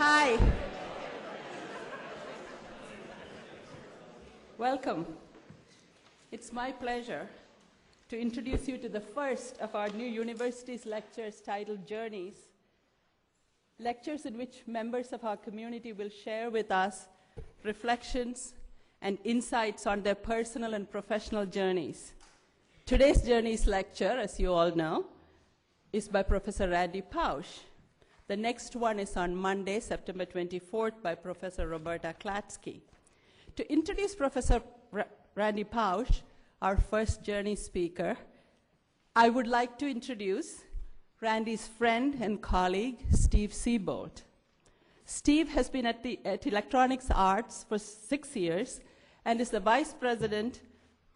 Hi. Welcome. It's my pleasure to introduce you to the first of our new university's lectures titled Journeys. Lectures in which members of our community will share with us reflections and insights on their personal and professional journeys. Today's Journeys lecture, as you all know, is by Professor Randy Pausch. The next one is on Monday, September 24th, by Professor Roberta Klatsky. To introduce Professor Randy Pausch, our first Journey speaker, I would like to introduce Randy's friend and colleague, Steve Siebold. Steve has been at Electronics Arts for 6 years and is the Vice President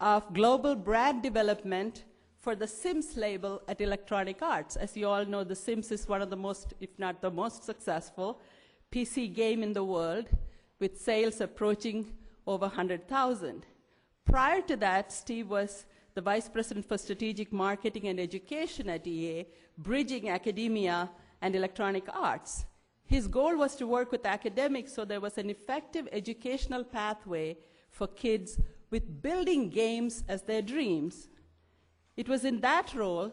of Global Brand Development for the Sims label at Electronic Arts. As you all know, the Sims is one of the most, if not the most successful PC game in the world, with sales approaching over 100,000. Prior to that, Steve was the Vice President for Strategic Marketing and Education at EA, bridging academia and Electronic Arts. His goal was to work with academics so there was an effective educational pathway for kids with building games as their dreams. It was in that role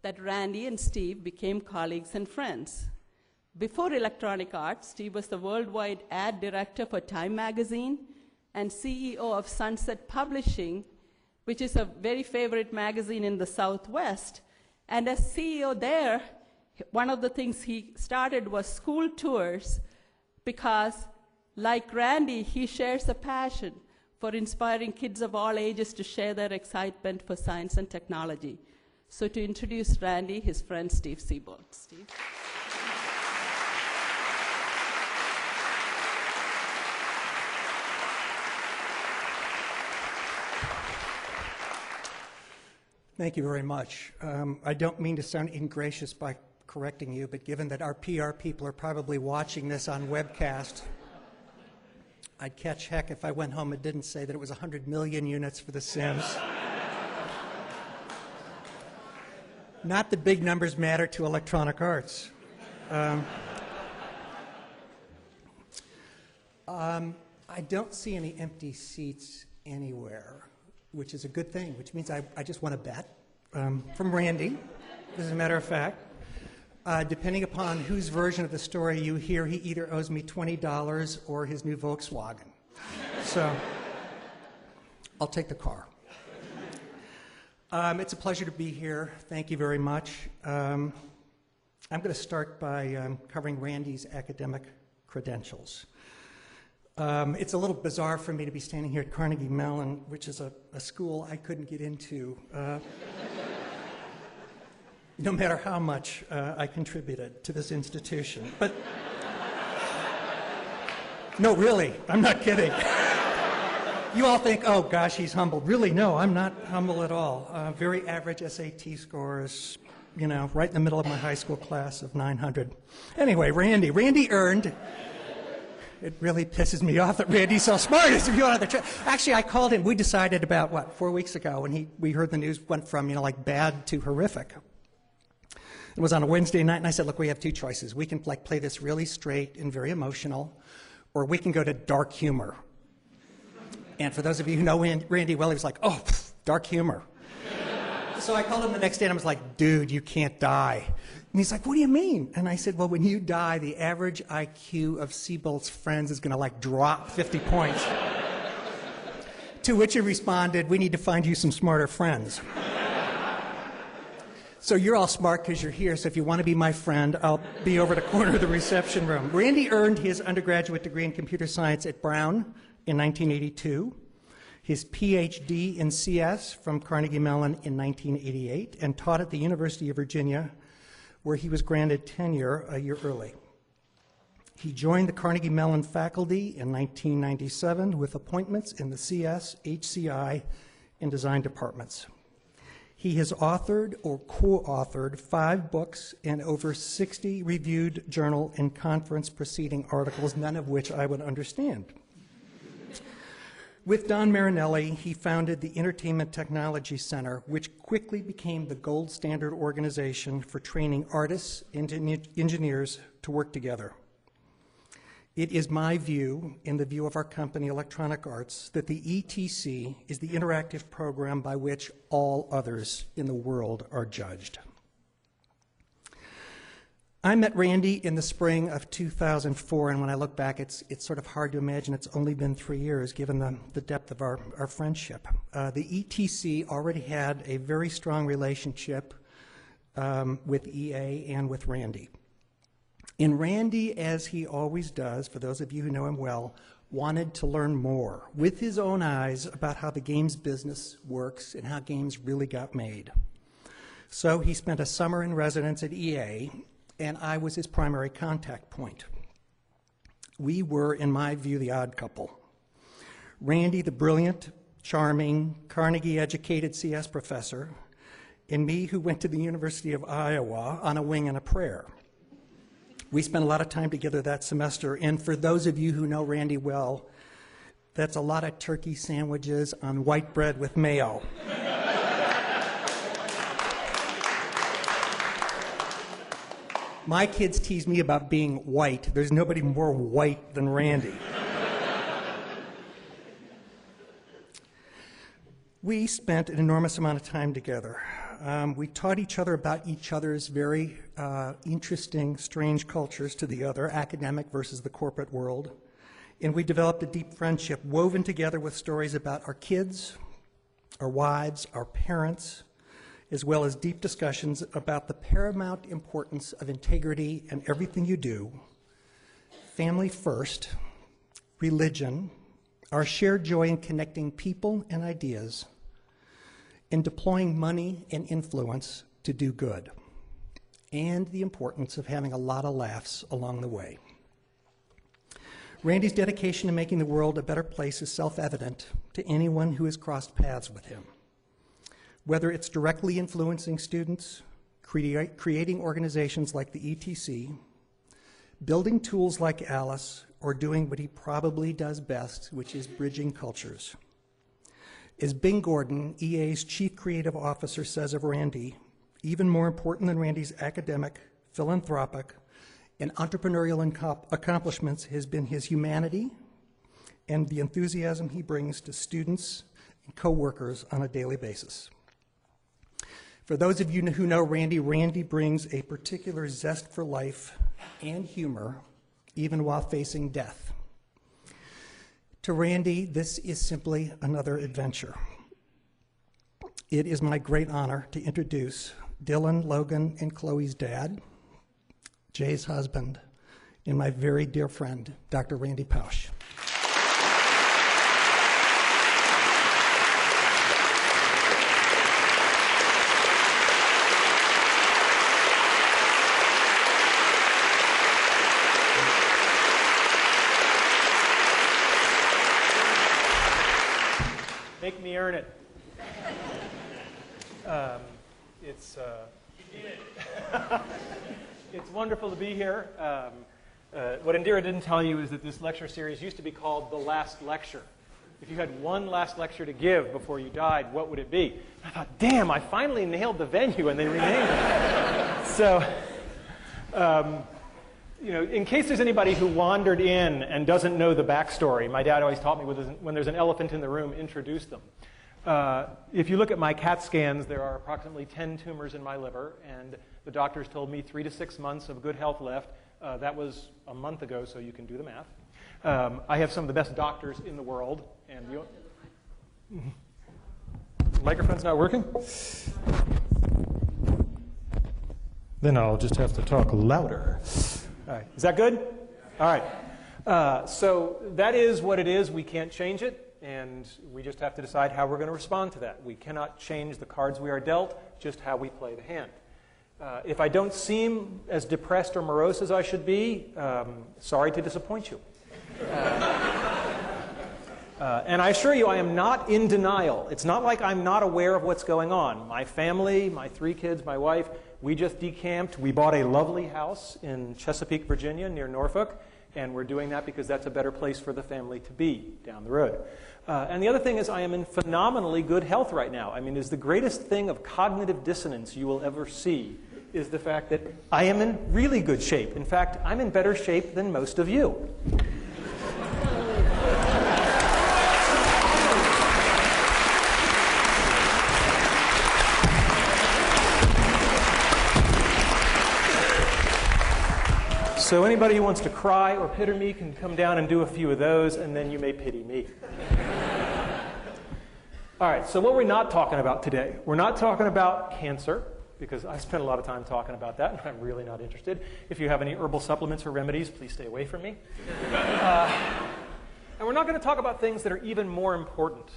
that Randy and Steve became colleagues and friends. Before Electronic Arts, Steve was the worldwide ad director for Time magazine and CEO of Sunset Publishing, which is a very favorite magazine in the Southwest. And as CEO there, one of the things he started was school tours because, like Randy, he shares a passion for inspiring kids of all ages to share their excitement for science and technology. So to introduce Randy, his friend Steve Siebold. Steve. Thank you very much. I don't mean to sound ingracious by correcting you, but given that our PR people are probably watching this on webcast, I'd catch heck if I went home and didn't say that it was 100 million units for The Sims. Not that big numbers matter to Electronic Arts. I don't see any empty seats anywhere, which is a good thing, which means I just want to bet from Randy, as a matter of fact. Depending upon whose version of the story you hear, he either owes me $20 or his new Volkswagen. So I'll take the car. It's a pleasure to be here. Thank you very much. I'm going to start by covering Randy's academic credentials. It's a little bizarre for me to be standing here at Carnegie Mellon, which is a school I couldn't get into, no matter how much I contributed to this institution. But no, really, I'm not kidding. You all think, oh gosh, he's humble. Really, no, I'm not humble at all. Very average SAT scores, you know, right in the middle of my high school class of 900. Anyway, Randy earned. It really pisses me off that Randy's so smart. Actually, I called him. We decided about, 4 weeks ago, and we heard the news went from, like bad to horrific. It was on a Wednesday night, and I said, look, we have two choices. We can play this really straight and very emotional, or we can go to dark humor. And for those of you who know Randy well, he was like, oh, dark humor. So I called him the next day, and I was like, dude, you can't die. And he's like, what do you mean? And I said, well, when you die, the average IQ of Siebold's friends is going to drop 50 points. To which he responded, we need to find you some smarter friends. So you're all smart because you're here, so if you want to be my friend, I'll be over the corner of the reception room. Randy earned his undergraduate degree in computer science at Brown in 1982, his PhD in CS from Carnegie Mellon in 1988, and taught at the University of Virginia, where he was granted tenure a year early. He joined the Carnegie Mellon faculty in 1997 with appointments in the CS, HCI, and design departments. He has authored or co-authored 5 books and over 60 reviewed journal and conference proceeding articles, none of which I would understand. With Don Marinelli, he founded the Entertainment Technology Center, which quickly became the gold standard organization for training artists and engineers to work together. It is my view, in the view of our company, Electronic Arts, that the ETC is the interactive program by which all others in the world are judged. I met Randy in the spring of 2004, and when I look back, it's sort of hard to imagine it's only been 3 years, given the depth of our friendship. The ETC already had a very strong relationship with EA and with Randy. And Randy, as he always does, for those of you who know him well, wanted to learn more with his own eyes about how the games business works and how games really got made. So he spent a summer in residence at EA, and I was his primary contact point. We were, in my view, the odd couple. Randy, the brilliant, charming, Carnegie-educated CS professor, and me, who went to the University of Iowa on a wing and a prayer. We spent a lot of time together that semester, and for those of you who know Randy well, that's a lot of turkey sandwiches on white bread with mayo. My kids tease me about being white. There's nobody more white than Randy. We spent an enormous amount of time together. We taught each other about each other's very interesting, strange cultures to the other, academic versus the corporate world. And we developed a deep friendship woven together with stories about our kids, our wives, our parents, as well as deep discussions about the paramount importance of integrity in everything you do, family first, religion, our shared joy in connecting people and ideas, in deploying money and influence to do good, and the importance of having a lot of laughs along the way. Randy's dedication to making the world a better place is self-evident to anyone who has crossed paths with him. Whether it's directly influencing students, creating organizations like the ETC, building tools like Alice, or doing what he probably does best, which is bridging cultures. As Bing Gordon, EA's chief creative officer, says of Randy, even more important than Randy's academic, philanthropic, and entrepreneurial accomplishments has been his humanity and the enthusiasm he brings to students and coworkers on a daily basis. For those of you who know Randy, Randy brings a particular zest for life and humor, even while facing death. To Randy, this is simply another adventure. It is my great honor to introduce Dylan, Logan, and Chloe's dad, Jay's husband, and my very dear friend, Dr. Randy Pausch. Make me earn it. It's wonderful to be here. What Indira didn't tell you is that this lecture series used to be called The Last Lecture. If you had one last lecture to give before you died, what would it be? I thought, damn, I finally nailed the venue, and they renamed it. So, in case there's anybody who wandered in and doesn't know the backstory, my dad always taught me when there's an elephant in the room, introduce them. If you look at my CAT scans, there are approximately 10 tumors in my liver, and the doctors told me 3 to 6 months of good health left. That was a month ago, so you can do the math. I have some of the best doctors in the world, and microphone's not working? Then I'll just have to talk louder. All right. Is that good? All right. So that is what it is. We can't change it, and we just have to decide how we're going to respond to that. We cannot change the cards we are dealt, just how we play the hand. If I don't seem as depressed or morose as I should be, sorry to disappoint you. And I assure you, I am not in denial. It's not like I'm not aware of what's going on. My family, my 3 kids, my wife, we just decamped. We bought a lovely house in Chesapeake, Virginia, near Norfolk, and we're doing that because that's a better place for the family to be down the road. And the other thing is I am in phenomenally good health right now. I mean, it's the greatest thing of cognitive dissonance you will ever see is the fact that I am in really good shape. In fact, I'm in better shape than most of you. So anybody who wants to cry or pity me can come down and do a few of those, and then you may pity me. All right, so what we're not talking about today, we're not talking about cancer, because I spent a lot of time talking about that, and I'm really not interested. If you have any herbal supplements or remedies, please stay away from me. And we're not going to talk about things that are even more important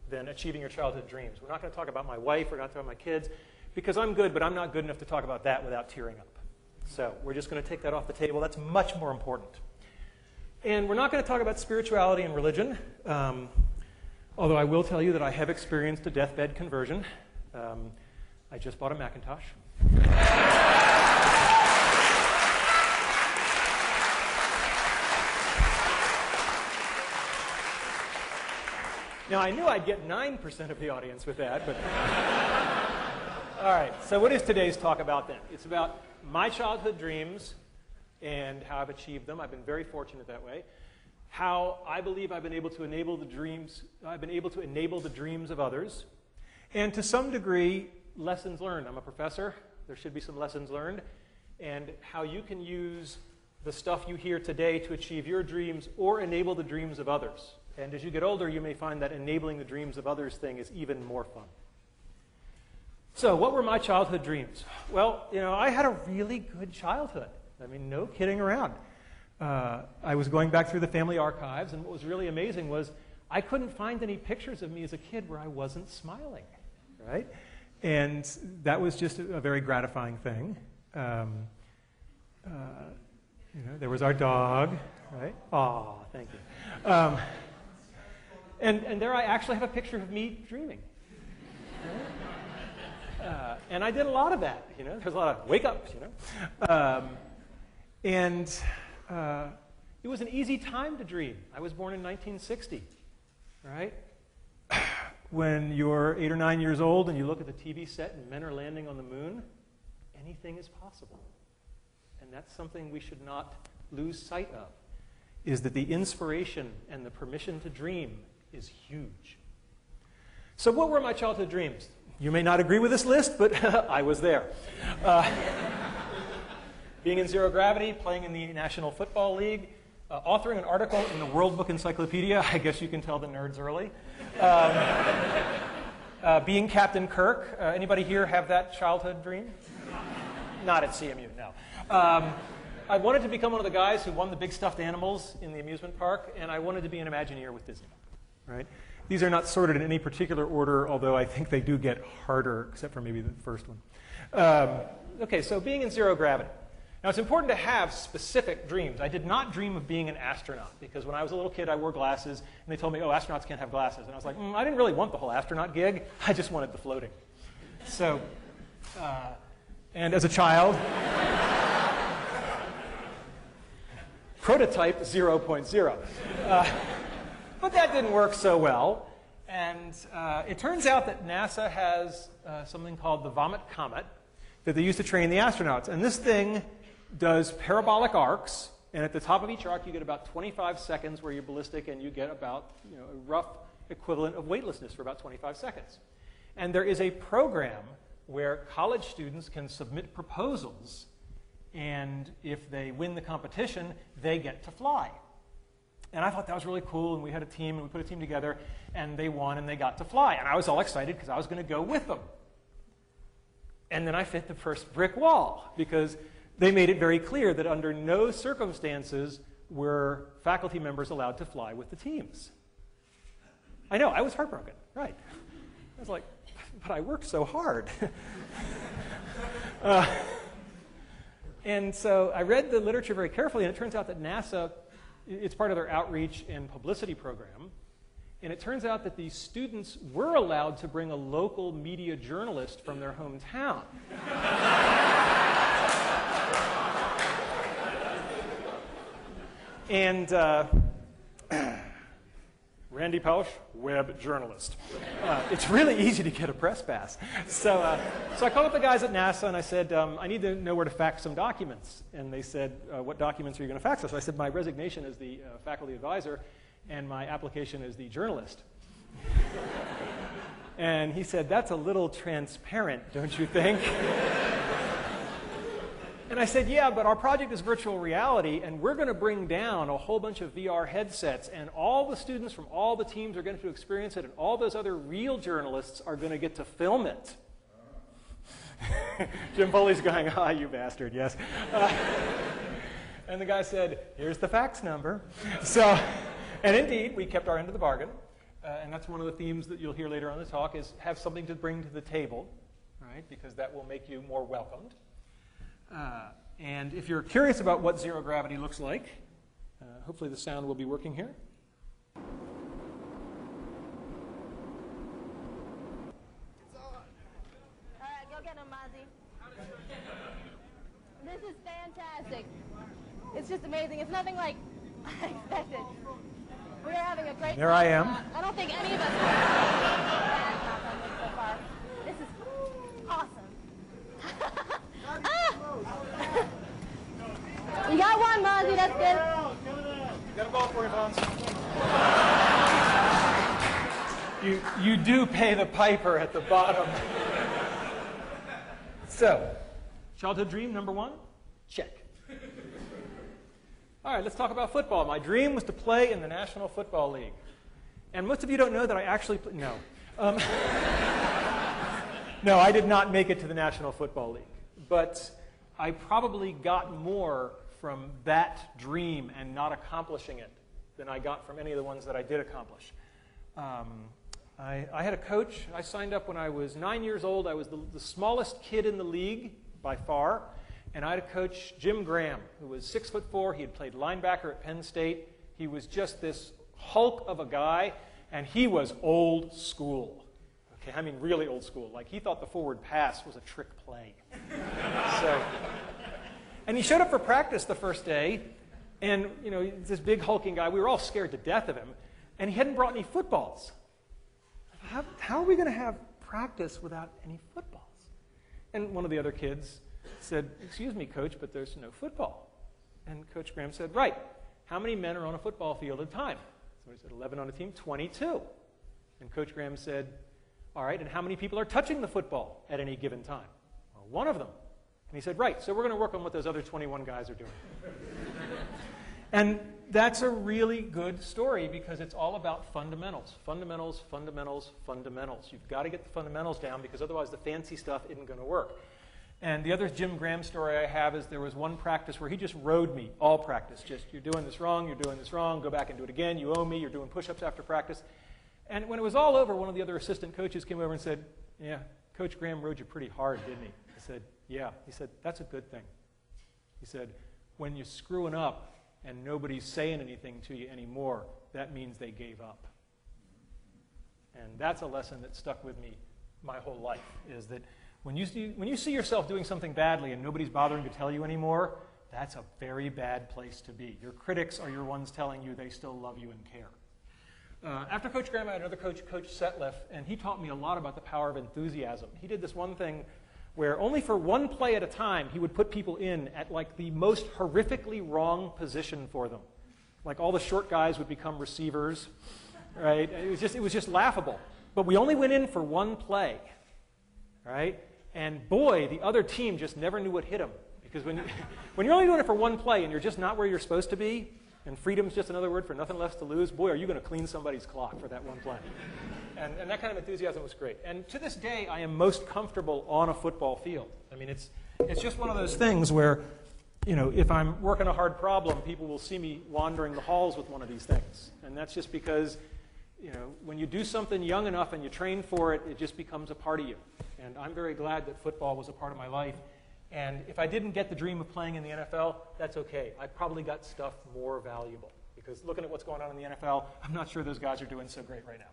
than achieving your childhood dreams. We're not going to talk about my wife, we're not talking about my kids, because I'm good, but I'm not good enough to talk about that without tearing up. So we're just going to take that off the table. That's much more important. And we're not going to talk about spirituality and religion, although I will tell you that I have experienced a deathbed conversion. I just bought a Macintosh. Now, I knew I'd get 9% of the audience with that, but... All right, so what is today's talk about then? It's about my childhood dreams and how I've achieved them. I've been very fortunate that way. How I believe I've been able to enable the dreams, of others. And to some degree, lessons learned. I'm a professor. There should be some lessons learned. And how you can use the stuff you hear today to achieve your dreams or enable the dreams of others. And as you get older, you may find that enabling the dreams of others thing is even more fun. So what were my childhood dreams? Well, I had a really good childhood. I mean, no kidding around. I was going back through the family archives, and what was really amazing was I couldn't find any pictures of me as a kid where I wasn't smiling, right? And that was just a very gratifying thing. There was our dog, right? Aw, thank you. And there I actually have a picture of me dreaming. Right? And I did a lot of that, There's a lot of wake-ups, it was an easy time to dream. I was born in 1960, right? When you're 8 or 9 years old and you look at the TV set and men are landing on the moon, anything is possible. And that's something we should not lose sight of, is that the inspiration and the permission to dream is huge. So what were my childhood dreams? You may not agree with this list, but I was there. Being in zero gravity, playing in the National Football League, authoring an article in the World Book Encyclopedia. I guess you can tell the nerds early. Being Captain Kirk. Anybody here have that childhood dream? Not at CMU, no. I wanted to become one of the guys who won the big stuffed animals in the amusement park, and I wanted to be an Imagineer with Disney, right? These are not sorted in any particular order, although I think they do get harder, except for maybe the first one. Okay, so being in zero gravity. Now, it's important to have specific dreams. I did not dream of being an astronaut, because when I was a little kid, I wore glasses, and they told me, oh, astronauts can't have glasses. And I was like, I didn't really want the whole astronaut gig. I just wanted the floating. So, and as a child, prototype 0.0. But that didn't work so well. And it turns out that NASA has something called the Vomit Comet that they use to train the astronauts. And this thing does parabolic arcs. And at the top of each arc, you get about 25 seconds where you're ballistic, and you get about a rough equivalent of weightlessness for about 25 seconds. And there is a program where college students can submit proposals. And if they win the competition, they get to fly. And I thought that was really cool, and we had a team, and we put a team together, and they won, and they got to fly. And I was all excited because I was going to go with them. And then I hit the first brick wall, because they made it very clear that under no circumstances were faculty members allowed to fly with the teams. I know, I was heartbroken, right. I was like, but I worked so hard. And so I read the literature very carefully, and it turns out that NASA, it's part of their outreach and publicity program. And it turns out that these students were allowed to bring a local media journalist from their hometown. And Randy Pausch, web journalist. It's really easy to get a press pass. So I called up the guys at NASA and I said, I need to know where to fax some documents. And they said, what documents are you going to fax us? So I said, my resignation as the faculty advisor and my application as the journalist. And he said, that's a little transparent, don't you think? And I said, yeah, but our project is virtual reality, and we're going to bring down a whole bunch of VR headsets, and all the students from all the teams are going to experience it, and all those other real journalists are going to get to film it. Jim Foley's going, ah, you bastard, yes. And the guy said, here's the fax number. So, and indeed, we kept our end of the bargain, and that's one of the themes that you'll hear later on in the talk, is have something to bring to the table, right, because that will make you more welcomed. And if you're curious about what zero gravity looks like, hopefully the sound will be working here. It's on. All right, go get him, Mozzie. This is fantastic. It's just amazing. It's nothing like I expected. We are having a great There I am. I don't think any of us have had so far. This is awesome. You got one, Mozzie, that's good. Got a ball for you, Vons. You do pay the piper at the bottom. So, childhood dream number one? Check. All right, let's talk about football. My dream was to play in the National Football League. And most of you don't know that I actually no. No, I did not make it to the National Football League. But I probably got more from that dream and not accomplishing it than I got from any of the ones that I did accomplish. I had a coach. I signed up when I was 9 years old. I was the smallest kid in the league by far. And I had a coach, Jim Graham, who was 6'4". He had played linebacker at Penn State. He was just this hulk of a guy, and he was old school. Okay, I mean really old school. Like he thought the forward pass was a trick play. And he showed up for practice the first day, and you know, this big hulking guy, we were all scared to death of him, and he hadn't brought any footballs. How are we going to have practice without any footballs? And one of the other kids said, excuse me, Coach, but there's no football. And Coach Graham said, right, how many men are on a football field at a time? So he said, 11 on a team, 22. And Coach Graham said, all right, and how many people are touching the football at any given time? Well, one of them. And he said, right, so we're going to work on what those other 21 guys are doing. And that's a really good story because it's all about fundamentals. Fundamentals, fundamentals, fundamentals. You've got to get the fundamentals down because otherwise the fancy stuff isn't going to work. And the other Jim Graham story I have is there was one practice where he just rode me all practice. Just, you're doing this wrong, go back and do it again, you owe me, you're doing push-ups after practice. And when it was all over, one of the other assistant coaches came over and said, yeah, Coach Graham rode you pretty hard, didn't he? I said, yeah. He said, that's a good thing. He said, when you're screwing up and nobody's saying anything to you anymore, that means they gave up. And that's a lesson that stuck with me my whole life, is that when you see yourself doing something badly and nobody's bothering to tell you anymore, that's a very bad place to be. Your critics are your ones telling you they still love you and care. After Coach Graham, I had another coach, Coach Setliff, and he taught me a lot about the power of enthusiasm. He did this one thing where only for one play at a time, he would put people in at like the most horrifically wrong position for them. Like all the short guys would become receivers, right? It was just laughable. But we only went in for one play, right? And boy, the other team just never knew what hit them. Because when you're only doing it for one play and you're just not where you're supposed to be, and freedom's just another word for nothing left to lose, boy, are you going to clean somebody's clock for that one play. And that kind of enthusiasm was great. And to this day, I am most comfortable on a football field. I mean, it's just one of those things where, you know, if I'm working a hard problem, people will see me wandering the halls with one of these things. And that's just because, you know, when you do something young enough and you train for it, it just becomes a part of you. And I'm very glad that football was a part of my life. And if I didn't get the dream of playing in the NFL, that's okay. I probably got stuff more valuable. Because looking at what's going on in the NFL, I'm not sure those guys are doing so great right now.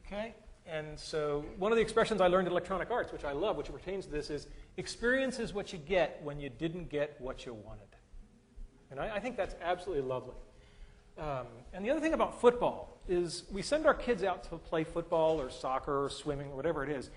Okay? And so one of the expressions I learned in electronic arts, which I love, which pertains to this, is experience is what you get when you didn't get what you wanted. And I think that's absolutely lovely. And the other thing about football is we send our kids out to play football or soccer or swimming or whatever it is.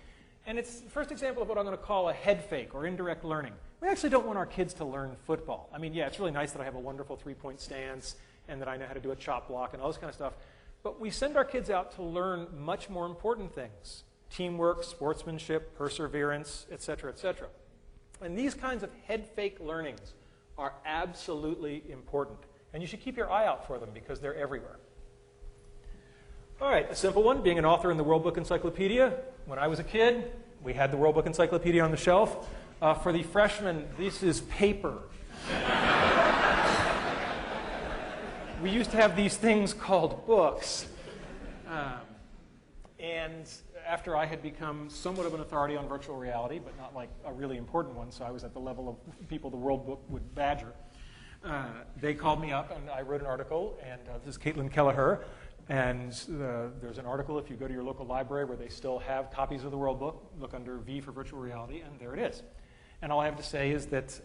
And it's the first example of what I'm going to call a head fake or indirect learning. We actually don't want our kids to learn football. I mean, yeah, it's really nice that I have a wonderful three-point stance and that I know how to do a chop block and all this kind of stuff. But we send our kids out to learn much more important things. Teamwork, sportsmanship, perseverance, et cetera, et cetera. And these kinds of head fake learnings are absolutely important. And you should keep your eye out for them because they're everywhere. All right, a simple one, being an author in the World Book Encyclopedia. When I was a kid, we had the World Book Encyclopedia on the shelf. For the freshmen, this is paper. We used to have these things called books. And after I had become somewhat of an authority on virtual reality, but not like a really important one, so I was at the level of people the World Book would badger, they called me up and I wrote an article, and this is Caitlin Kelleher, and there's an article if you go to your local library where they still have copies of the World Book, look under V for virtual reality, and there it is. And all I have to say is that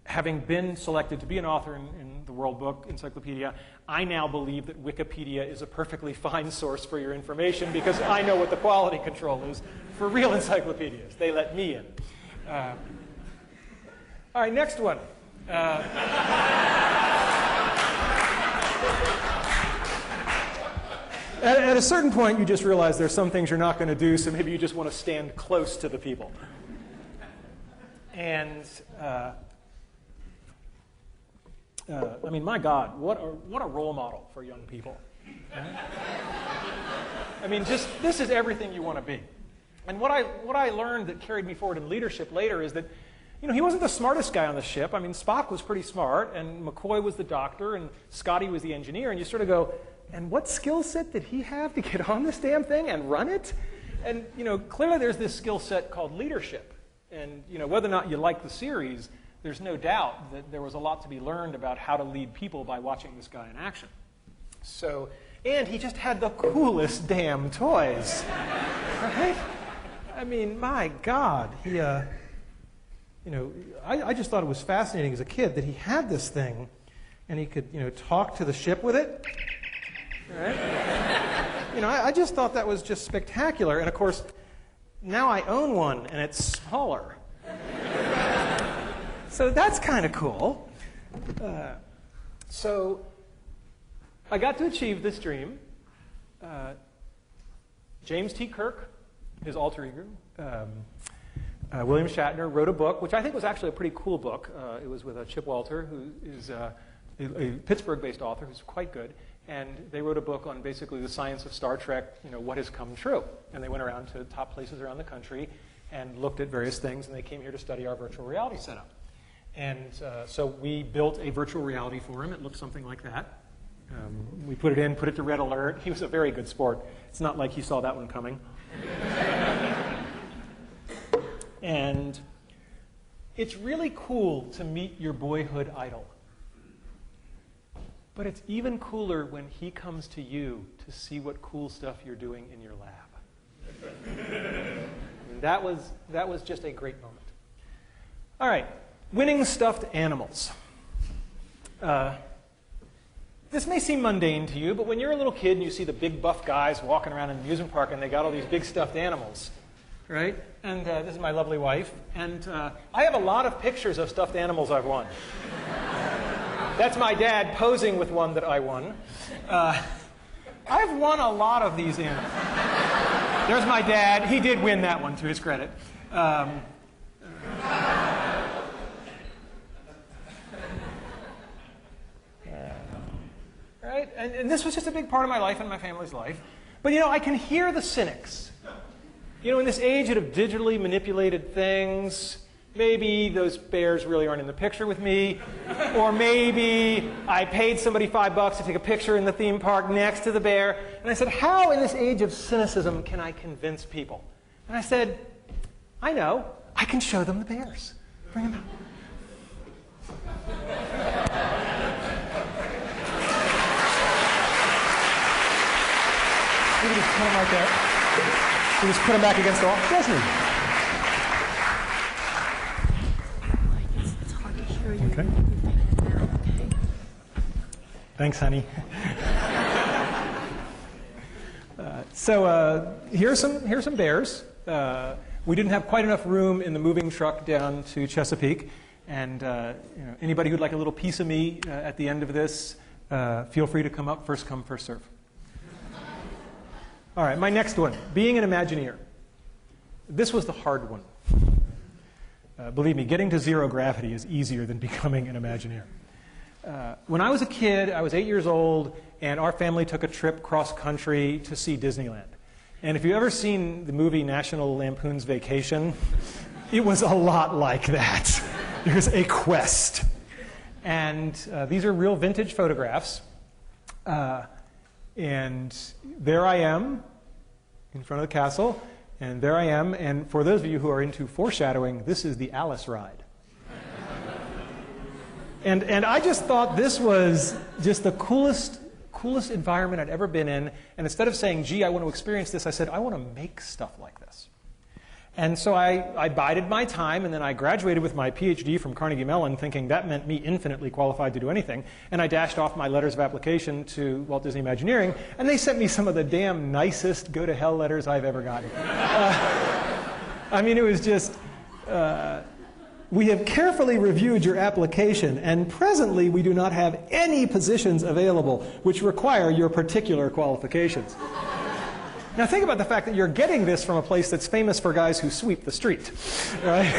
having been selected to be an author in the World Book Encyclopedia, I now believe that Wikipedia is a perfectly fine source for your information because I know what the quality control is for real encyclopedias. They let me in. All right, next one. At a certain point, you just realize there's some things you're not going to do, so maybe you just want to stand close to the people. And I mean, my God, what a role model for young people. Right? I mean, just this is everything you want to be. And what I learned that carried me forward in leadership later is that, you know, he wasn't the smartest guy on the ship. I mean, Spock was pretty smart, and McCoy was the doctor, and Scotty was the engineer, and you sort of go, and what skill set did he have to get on this damn thing and run it? And, you know, clearly there's this skill set called leadership. And, you know, whether or not you like the series, there's no doubt that there was a lot to be learned about how to lead people by watching this guy in action. So, and he just had the coolest damn toys, right? I mean, my God, he, you know, I just thought it was fascinating as a kid that he had this thing, and he could, you know, talk to the ship with it, right? You know, I just thought that was just spectacular, and of course, now I own one, and it's smaller. So that's kind of cool. So I got to achieve this dream. James T. Kirk, his alter ego, William Shatner, wrote a book, which I think was actually a pretty cool book. It was with Chip Walter, who is a Pittsburgh-based author who's quite good. And they wrote a book on basically the science of Star Trek, you know, what has come true. And they went around to top places around the country and looked at various things, and they came here to study our virtual reality setup. And so we built a virtual reality for him. It looked something like that. We put it in, put it to red alert. He was a very good sport. It's not like he saw that one coming. And it's really cool to meet your boyhood idol. But it's even cooler when he comes to you to see what cool stuff you're doing in your lab. And that was just a great moment. All right, winning stuffed animals. This may seem mundane to you, but when you're a little kid and you see the big buff guys walking around in the amusement park and they got all these big stuffed animals, right? And this is my lovely wife. And I have a lot of pictures of stuffed animals I've won. That's my dad posing with one that I won. I've won a lot of these animals. There's my dad. He did win that one, to his credit. Right? And this was just a big part of my life and my family's life. But, you know, I can hear the cynics. You know, in this age of digitally manipulated things, maybe those bears really aren't in the picture with me, or maybe I paid somebody $5 to take a picture in the theme park next to the bear, and I said, how in this age of cynicism can I convince people? And I said, I know, I can show them the bears. Bring them out. You can just put them right there. You just put them back against the wall. Jasmine. It's hard to hear you. Okay. Okay. Thanks, honey. Here's some bears. We didn't have quite enough room in the moving truck down to Chesapeake, and anybody who'd like a little piece of me at the end of this, feel free to come up. First come, first serve. All right, my next one, being an Imagineer. This was the hard one. Believe me, getting to zero gravity is easier than becoming an Imagineer. When I was a kid, I was 8 years old, and our family took a trip cross-country to see Disneyland. And if you've ever seen the movie National Lampoon's Vacation, it was a lot like that. There's a quest. And these are real vintage photographs. And there I am in front of the castle, and there I am. And for those of you who are into foreshadowing, this is the Alice ride. And I just thought this was just the coolest environment I'd ever been in. And instead of saying, gee, I want to experience this, I said, I want to make stuff like this. And so I bided my time, and then I graduated with my PhD from Carnegie Mellon, thinking that meant me infinitely qualified to do anything. And I dashed off my letters of application to Walt Disney Imagineering, and they sent me some of the damn nicest go-to-hell letters I've ever gotten. I mean, it was just... we have carefully reviewed your application, and presently we do not have any positions available which require your particular qualifications. Now think about the fact that you're getting this from a place that's famous for guys who sweep the street, right?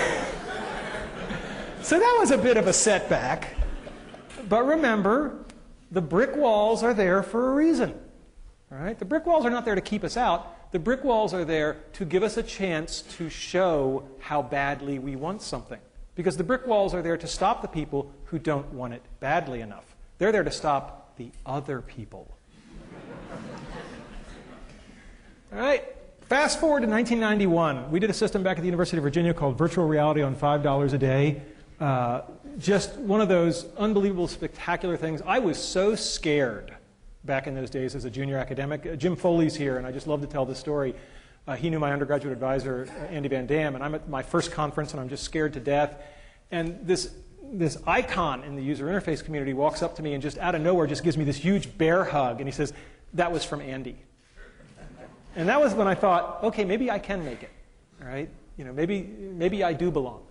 So that was a bit of a setback. But remember, the brick walls are there for a reason. All right? The brick walls are not there to keep us out. The brick walls are there to give us a chance to show how badly we want something. Because the brick walls are there to stop the people who don't want it badly enough. They're there to stop the other people. All right, fast forward to 1991. We did a system back at the University of Virginia called Virtual Reality on $5 a day. Just one of those unbelievable, spectacular things. I was so scared back in those days as a junior academic. Jim Foley's here, and I just love to tell this story. He knew my undergraduate advisor, Andy Van Dam, and I'm at my first conference, and I'm just scared to death. And this icon in the user interface community walks up to me and just out of nowhere just gives me this huge bear hug, and he says, that was from Andy. And that was when I thought, okay, maybe I can make it, all right? You know, maybe I do belong.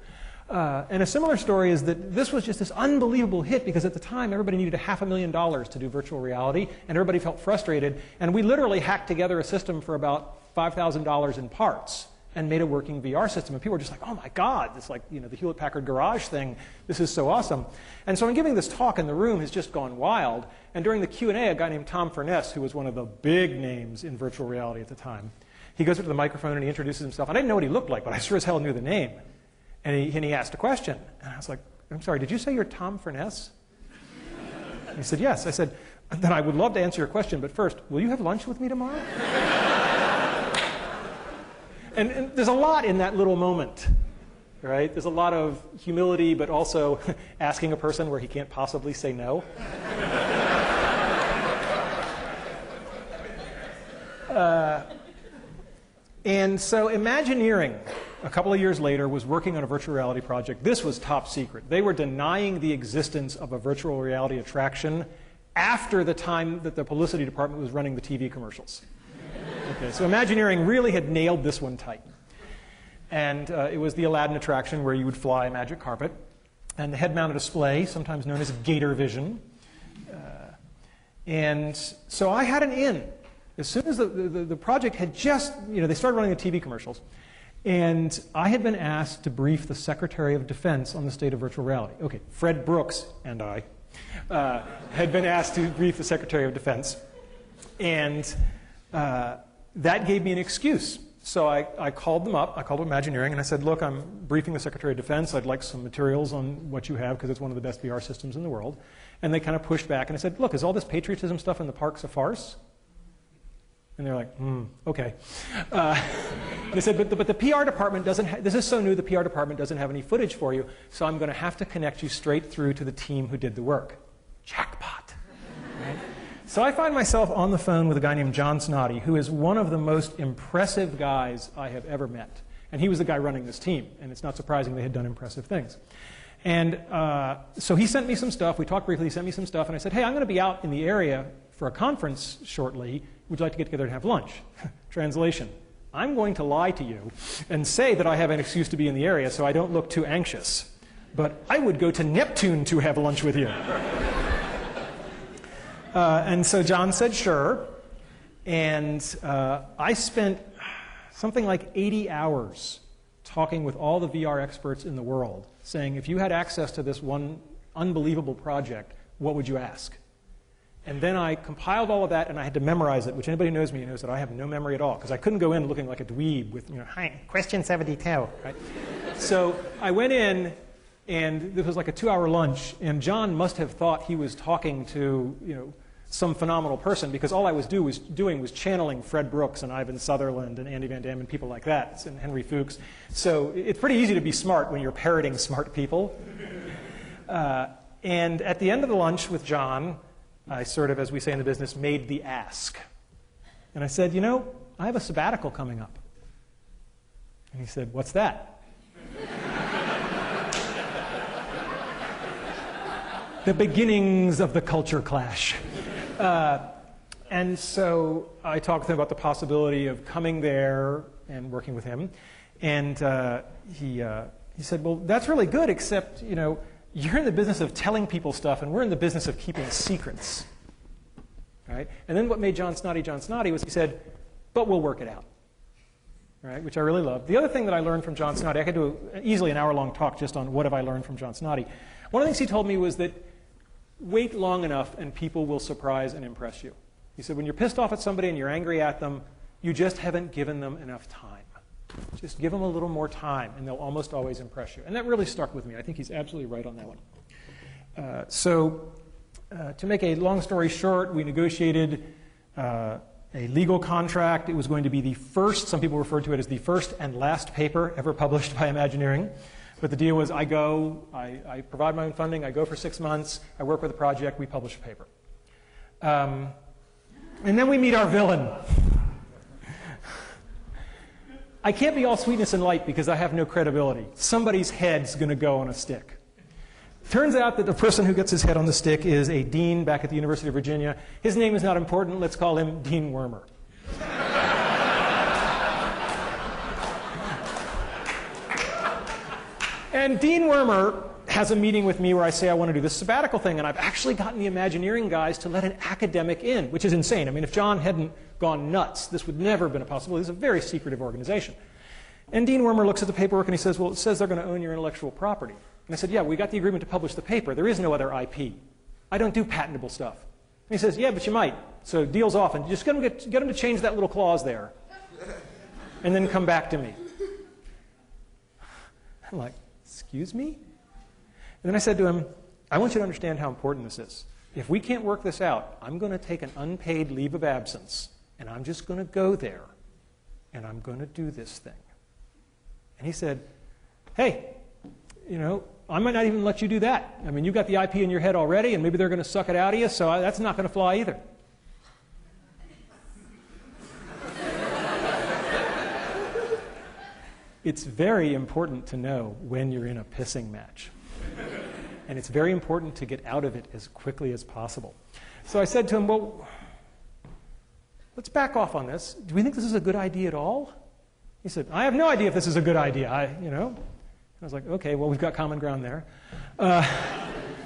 And a similar story is that this was just this unbelievable hit because at the time everybody needed $500,000 to do virtual reality, and everybody felt frustrated. And we literally hacked together a system for about $5,000 in parts and made a working VR system. And people were just like, oh my God, it's like, you know, the Hewlett-Packard garage thing. This is so awesome. And so in giving this talk, in the room has just gone wild. And during the Q&A, a guy named Tom Furness, who was one of the big names in virtual reality at the time, he goes up to the microphone and he introduces himself. I didn't know what he looked like, but I sure as hell knew the name. And he asked a question. And I was like, I'm sorry, did you say you're Tom Furness? And he said, yes. I said, then I would love to answer your question, but first, will you have lunch with me tomorrow? And there's a lot in that little moment, right? There's a lot of humility, but also asking a person where he can't possibly say no. And so Imagineering, a couple of years later, was working on a virtual reality project. This was top secret. They were denying the existence of a virtual reality attraction after the time that the publicity department was running the TV commercials. Okay, so Imagineering really had nailed this one tight. And it was the Aladdin attraction where you would fly a magic carpet. And the head-mounted display, sometimes known as Gator Vision. And so I had an in. As soon as the project had just, you know, they started running the TV commercials. And I had been asked to brief the Secretary of Defense on the state of virtual reality. Okay, Fred Brooks and I had been asked to brief the Secretary of Defense. And that gave me an excuse. So I called them up, I called Imagineering, and I said, look, I'm briefing the Secretary of Defense. I'd like some materials on what you have because it's one of the best VR systems in the world. And they kind of pushed back, and I said, look, is all this patriotism stuff in the parks a farce? And they're like, okay. They said, but the PR department doesn't, this is so new, the PR department doesn't have any footage for you, so I'm going to have to connect you straight through to the team who did the work. Jackpot. Right? So I find myself on the phone with a guy named John Snoddy, who is one of the most impressive guys I have ever met. And he was the guy running this team, and it's not surprising they had done impressive things. And so he sent me some stuff. We talked briefly. He sent me some stuff. And I said, hey, I'm going to be out in the area for a conference shortly. Would you like to get together and have lunch? Translation. I'm going to lie to you and say that I have an excuse to be in the area so I don't look too anxious. But I would go to Neptune to have lunch with you. And so John said, sure. And I spent something like 80 hours talking with all the VR experts in the world, saying, if you had access to this one unbelievable project, what would you ask? And then I compiled all of that, and I had to memorize it, which anybody who knows me knows that I have no memory at all, because I couldn't go in looking like a dweeb with, hi, question 72, right? So I went in, and this was like a 2-hour lunch, and John must have thought he was talking to, some phenomenal person, because all I was doing was channeling Fred Brooks and Ivan Sutherland and Andy Van Damme and people like that, and Henry Fuchs. So it's pretty easy to be smart when you're parroting smart people. And at the end of the lunch with John, I sort of, as we say in the business, made the ask. And I said, I have a sabbatical coming up. And he said, what's that? The beginnings of the culture clash. And so I talked with him about the possibility of coming there and working with him. And he said, well, that's really good, except, you're in the business of telling people stuff, and we're in the business of keeping secrets. Right? And then what made John Snotty was he said, but we'll work it out. Right? Which I really loved. The other thing that I learned from John Snotty, I could do easily an hour-long talk just on what have I learned from John Snotty. One of the things he told me was that wait long enough and people will surprise and impress you. He said, when you're pissed off at somebody and you're angry at them, you just haven't given them enough time. Just give them a little more time, and they'll almost always impress you. And that really stuck with me. I think he's absolutely right on that one. To make a long story short, we negotiated a legal contract. It was going to be the first, some people refer to it as the first and last paper ever published by Imagineering. But the deal was I go, I provide my own funding, I go for 6 months, I work with a project, we publish a paper. And then we meet our villain. I can't be all sweetness and light because I have no credibility. Somebody's head's going to go on a stick. Turns out that the person who gets his head on the stick is a dean back at the University of Virginia. His name is not important. Let's call him Dean Wormer. And Dean Wormer has a meeting with me where I say I want to do this sabbatical thing, and I've actually gotten the Imagineering guys to let an academic in, which is insane. I mean, if John hadn't gone nuts, this would never have been a possibility. This is a very secretive organization. And Dean Wormer looks at the paperwork and he says, well, it says they're going to own your intellectual property. And I said, yeah, we got the agreement to publish the paper. There is no other IP. I don't do patentable stuff. And he says, yeah, but you might. So deal's off, and just get them to change that little clause there, and then come back to me. I'm like, excuse me? And then I said to him, I want you to understand how important this is. If we can't work this out, I'm going to take an unpaid leave of absence, and I'm just going to go there, and I'm going to do this thing. And he said, hey, I might not even let you do that. I mean, you've got the IP in your head already, and maybe they're going to suck it out of you, so that's not going to fly either. It's very important to know when you're in a pissing match. And it's very important to get out of it as quickly as possible. So I said to him, well, let's back off on this. Do we think this is a good idea at all? He said, I have no idea if this is a good idea. I was like, okay, well, we've got common ground there. Then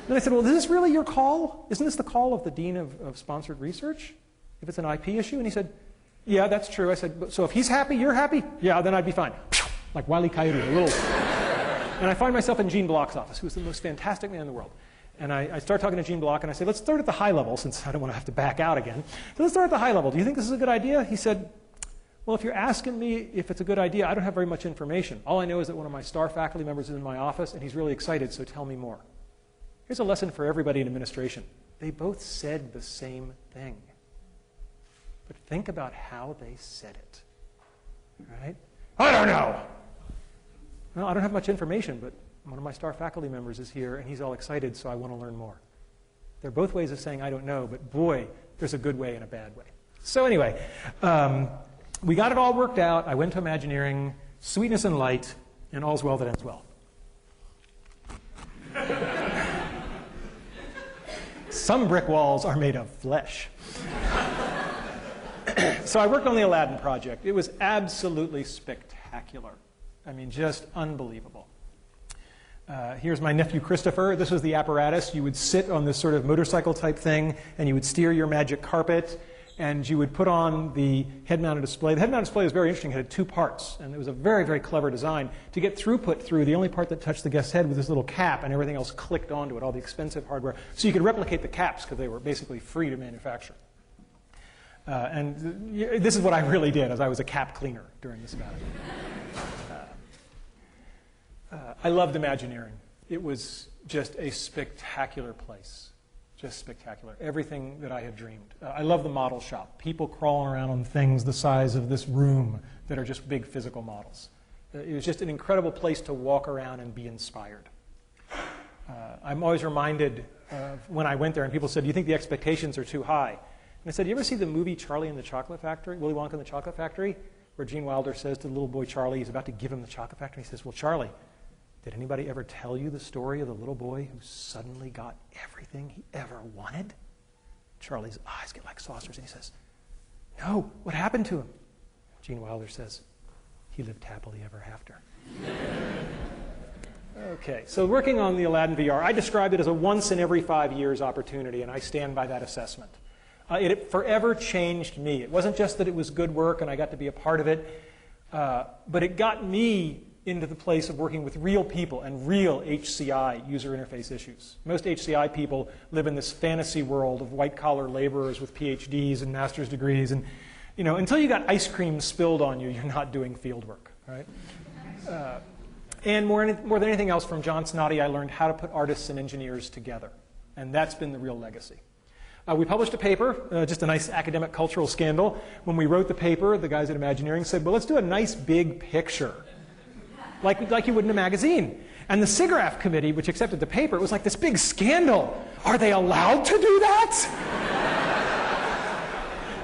I said, well, is this really your call? Isn't this the call of the Dean of Sponsored Research, if it's an IP issue? And he said, yeah, that's true. I said, so if he's happy, you're happy? Yeah, then I'd be fine. Like Wile E. Coyote, a little. And I find myself in Gene Block's office, who's the most fantastic man in the world. And I start talking to Gene Block, and I say, let's start at the high level, since I don't want to have to back out again. So let's start at the high level. Do you think this is a good idea? He said, well, if you're asking me if it's a good idea, I don't have very much information. All I know is that one of my star faculty members is in my office, and he's really excited, so tell me more. Here's a lesson for everybody in administration. They both said the same thing. But think about how they said it. Right? I don't know. Well, I don't have much information, but one of my star faculty members is here, and he's all excited, so I want to learn more. They're both ways of saying I don't know, but boy, there's a good way and a bad way. So anyway, we got it all worked out. I went to Imagineering, sweetness and light, and all's well that ends well. Some brick walls are made of flesh. So I worked on the Aladdin project. It was absolutely spectacular. I mean, just unbelievable. Here's my nephew Christopher. This was the apparatus. You would sit on this sort of motorcycle type thing, and you would steer your magic carpet, and you would put on the head-mounted display. The head-mounted display was very interesting. It had two parts, and it was a very, very clever design. To get throughput through, the only part that touched the guest's head was this little cap, and everything else clicked onto it, all the expensive hardware. So you could replicate the caps because they were basically free to manufacture. And this is what I really did, as I was a cap cleaner during this sabbatical. I loved Imagineering. It was just a spectacular place. Just spectacular. Everything that I had dreamed. I love the model shop. People crawling around on things the size of this room that are just big physical models. It was just an incredible place to walk around and be inspired. I'm always reminded of when I went there and people said, do you think the expectations are too high? And I said, do you ever see the movie Charlie and the Chocolate Factory, Willy Wonka and the Chocolate Factory, where Gene Wilder says to the little boy Charlie, he's about to give him the chocolate factory, he says, well, Charlie, did anybody ever tell you the story of the little boy who suddenly got everything he ever wanted? Charlie's eyes get like saucers, and he says, no, what happened to him? Gene Wilder says, he lived happily ever after. Okay, so working on the Aladdin VR, I described it as a once in every 5 years opportunity, and I stand by that assessment. It forever changed me. It wasn't just that it was good work and I got to be a part of it, but it got me into the place of working with real people and real HCI, user interface issues. Most HCI people live in this fantasy world of white-collar laborers with PhDs and master's degrees, and until you got ice cream spilled on you, you're not doing field work, right? And more than anything else from John Snoddy, I learned how to put artists and engineers together, and that's been the real legacy. We published a paper, just a nice academic cultural scandal. When we wrote the paper, the guys at Imagineering said, well, let's do a nice big picture, like you would in a magazine. And the SIGGRAPH committee, which accepted the paper, it was like this big scandal. Are they allowed to do that?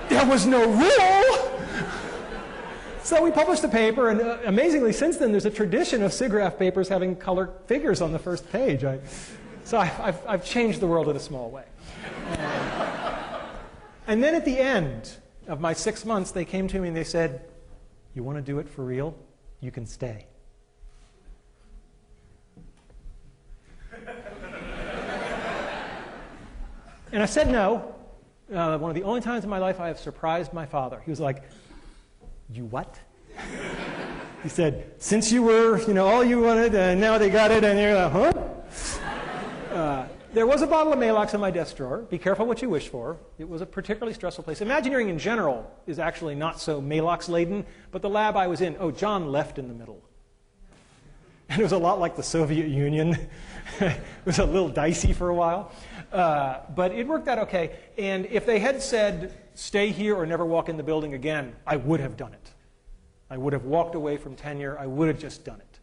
There was no rule. So we published the paper, and amazingly, since then, there's a tradition of SIGGRAPH papers having color figures on the first page. So I've changed the world in a small way. And then at the end of my 6 months, they came to me and they said, you want to do it for real? You can stay. And I said no. One of the only times in my life I have surprised my father. He was like, you what? He said, since you were, all you wanted, and now they got it, and you're like, huh? There was a bottle of Maalox in my desk drawer. Be careful what you wish for. It was a particularly stressful place. Imagineering in general is actually not so Maalox-laden, but the lab I was in, John left in the middle. And it was a lot like the Soviet Union. It was a little dicey for a while. But it worked out okay. And if they had said, stay here or never walk in the building again, I would have done it. I would have walked away from tenure. I would have just done it.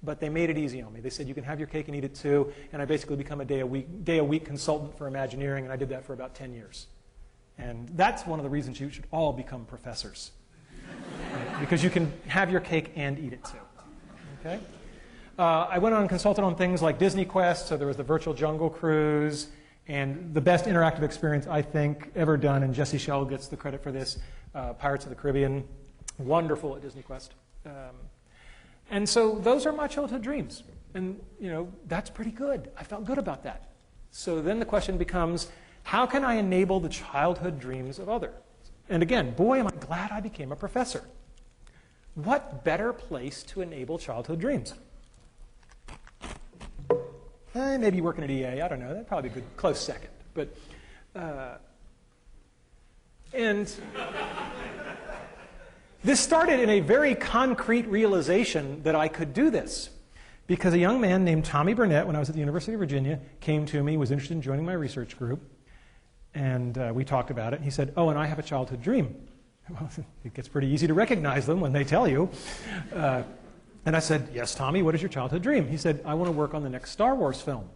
But they made it easy on me. They said, you can have your cake and eat it too. And I basically become a day a week consultant for Imagineering, and I did that for about 10 years. And that's one of the reasons you should all become professors. Right? Because you can have your cake and eat it too. Okay? I went on and consulted on things like Disney Quest, so there was the Virtual Jungle Cruise, and the best interactive experience I think ever done, and Jesse Schell gets the credit for this, Pirates of the Caribbean. Wonderful at Disney Quest. And so those are my childhood dreams. And, that's pretty good. I felt good about that. So then the question becomes, how can I enable the childhood dreams of others? And again, boy, am I glad I became a professor. What better place to enable childhood dreams? Maybe working at EA. I don't know. That'd probably be a good close second. But, this started in a very concrete realization that I could do this, because a young man named Tommy Burnett, when I was at the University of Virginia, came to me, was interested in joining my research group, and we talked about it. And he said, and I have a childhood dream. Well, it gets pretty easy to recognize them when they tell you. And I said, yes, Tommy, what is your childhood dream? He said, I want to work on the next Star Wars film.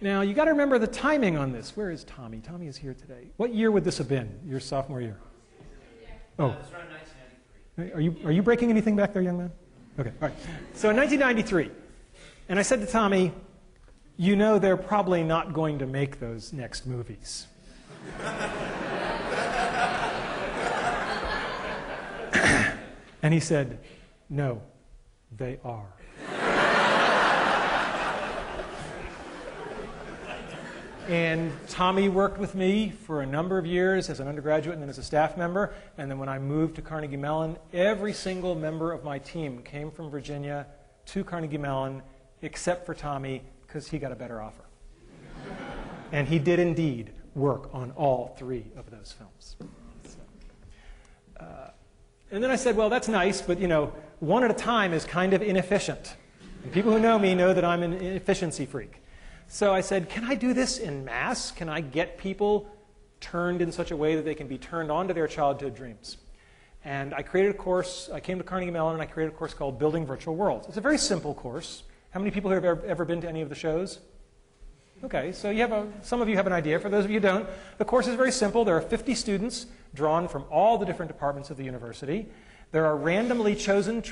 Now, you got to remember the timing on this. Where is Tommy? Tommy is here today. What year would this have been? Your sophomore year? Oh. It was around 1993. Are you breaking anything back there, young man? Okay, all right. So in 1993, and I said to Tommy, you know they're probably not going to make those next movies. And he said, no, they are. And Tommy worked with me for a number of years as an undergraduate and then as a staff member. And then when I moved to Carnegie Mellon, every single member of my team came from Virginia to Carnegie Mellon, except for Tommy, because he got a better offer. And he did indeed work on all 3 of those films. And then I said, well, that's nice, but you know, one at a time is kind of inefficient. And people who know me know that I'm an efficiency freak. So I said, can I do this en masse? Can I get people turned in such a way that they can be turned on to their childhood dreams? And I created a course. I came to Carnegie Mellon and I created a course called Building Virtual Worlds. It's a very simple course. How many people here have ever been to any of the shows? Okay, so you have some of you have an idea. For those of you who don't, the course is very simple. There are 50 students drawn from all the different departments of the university. There are randomly chosen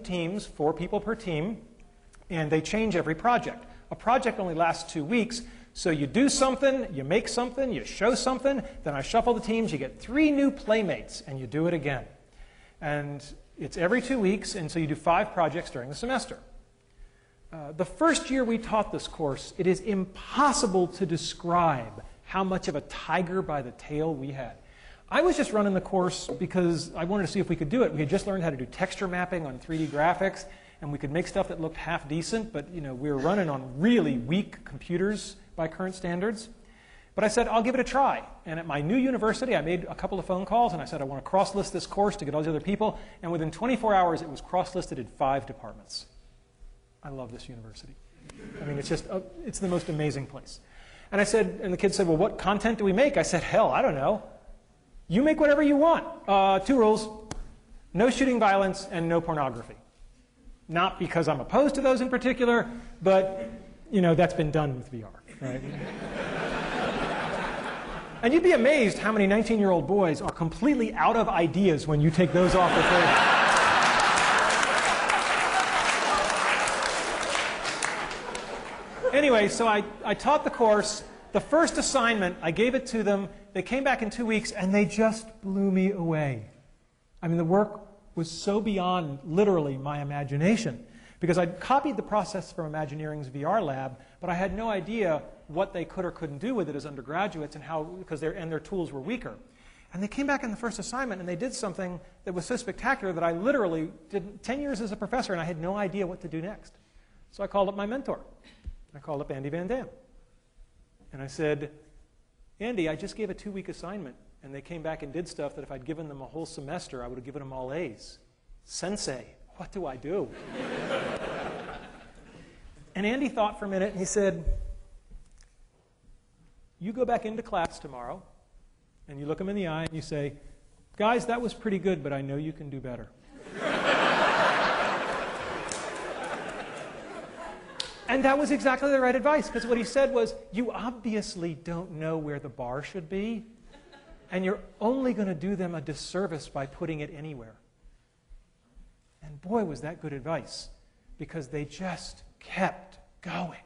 teams, 4 people per team, and they change every project. A project only lasts 2 weeks, so you do something, you make something, you show something, then I shuffle the teams, you get 3 new playmates, and you do it again. And it's every 2 weeks, and so you do 5 projects during the semester. The first year we taught this course, it is impossible to describe how much of a tiger by the tail we had. I was just running the course because I wanted to see if we could do it. We had just learned how to do texture mapping on 3D graphics, and we could make stuff that looked half decent, but you know, we were running on really weak computers by current standards. But I said, I'll give it a try. And at my new university, I made a couple of phone calls, and I said, I want to cross-list this course to get all these other people. And within 24 hours, it was cross-listed in 5 departments. I love this university. I mean, it's just, it's the most amazing place. And I said, and the kids said, well, what content do we make? I said, hell, I don't know. You make whatever you want. 2 rules, no shooting violence and no pornography. Not because I'm opposed to those in particular, but, you know, that's been done with VR, right? And you'd be amazed how many 19-year-old boys are completely out of ideas when you take those off the table. Anyway, so I taught the course. The first assignment, I gave it to them. They came back in 2 weeks, and they just blew me away. I mean, the work was so beyond, literally, my imagination. Because I'd copied the process from Imagineering's VR lab, but I had no idea what they could or couldn't do with it as undergraduates and how, because their tools were weaker. And they came back in the first assignment, and they did something that was so spectacular that I literally did 10 years as a professor, and I had no idea what to do next. So I called up my mentor. I called up Andy Van Dam. And I said, Andy, I just gave a 2-week assignment, and they came back and did stuff that if I'd given them a whole semester, I would have given them all A's. Sensei, what do I do? And Andy thought for a minute, and he said, you go back into class tomorrow, and you look them in the eye, and you say, guys, that was pretty good, but I know you can do better. And that was exactly the right advice, because what he said was, you obviously don't know where the bar should be, and you're only going to do them a disservice by putting it anywhere. And boy, was that good advice, because they just kept going.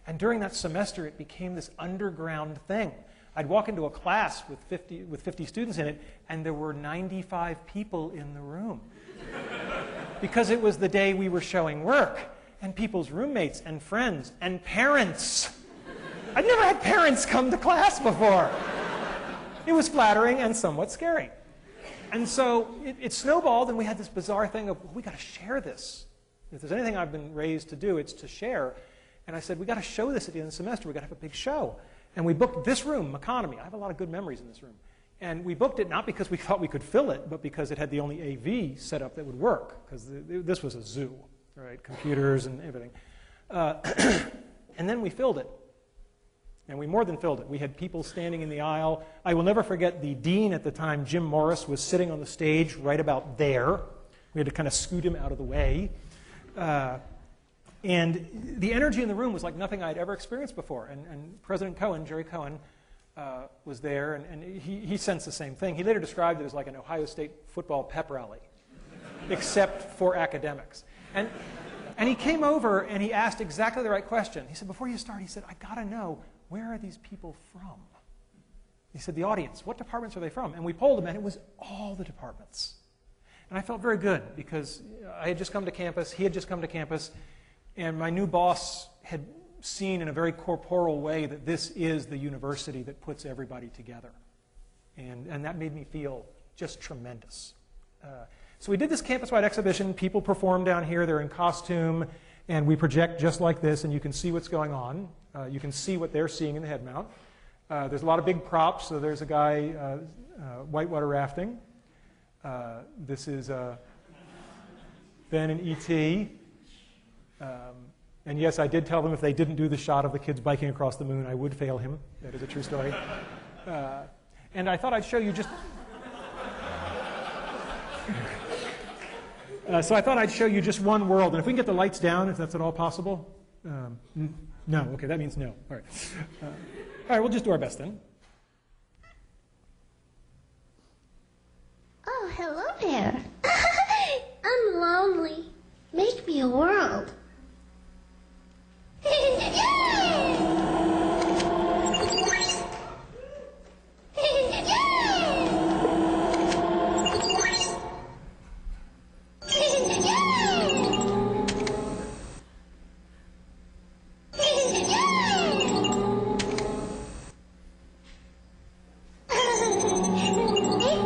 And during that semester, it became this underground thing. I'd walk into a class with 50 students in it, and there were 95 people in the room. Because it was the day we were showing work. And people's roommates and friends and parents. I'd never had parents come to class before. It was flattering and somewhat scary. And so it snowballed, and we had this bizarre thing of, well, we got to share this. If there's anything I've been raised to do, it's to share. And I said, we got to show this at the end of the semester. We got to have a big show. And we booked this room, Economy. I have a lot of good memories in this room. And we booked it not because we thought we could fill it, but because it had the only AV setup that would work, because this was a zoo. Right, computers and everything. And then we filled it. And we more than filled it. We had people standing in the aisle. I will never forget the dean at the time, Jim Morris, was sitting on the stage right about there. We had to kind of scoot him out of the way. And the energy in the room was like nothing I'd ever experienced before. And President Cohen, Jerry Cohen, was there, and he sensed the same thing. He later described it as like an Ohio State football pep rally. except for academics. And he came over and he asked exactly the right question. He said, before you start, he said, I got to know, where are these people from? He said, the audience, what departments are they from? And we polled them, and it was all the departments. And I felt very good because I had just come to campus, he had just come to campus, and my new boss had seen in a very corporal way that this is the university that puts everybody together. And that made me feel just tremendous. So we did this campus-wide exhibition. People perform down here. They're in costume, and we project just like this, and you can see what's going on. You can see what they're seeing in the head mount. There's a lot of big props. So there's a guy whitewater rafting. This is Ben and E.T. And yes, I did tell them if they didn't do the shot of the kids biking across the moon, I would fail him. That is a true story. And I thought I'd show you just... So I thought I'd show you just one world. And if we can get the lights down, if that's at all possible. No. Okay, that means no. All right. All right, we'll just do our best then. Oh, hello there. I'm lonely. Make me a world. Make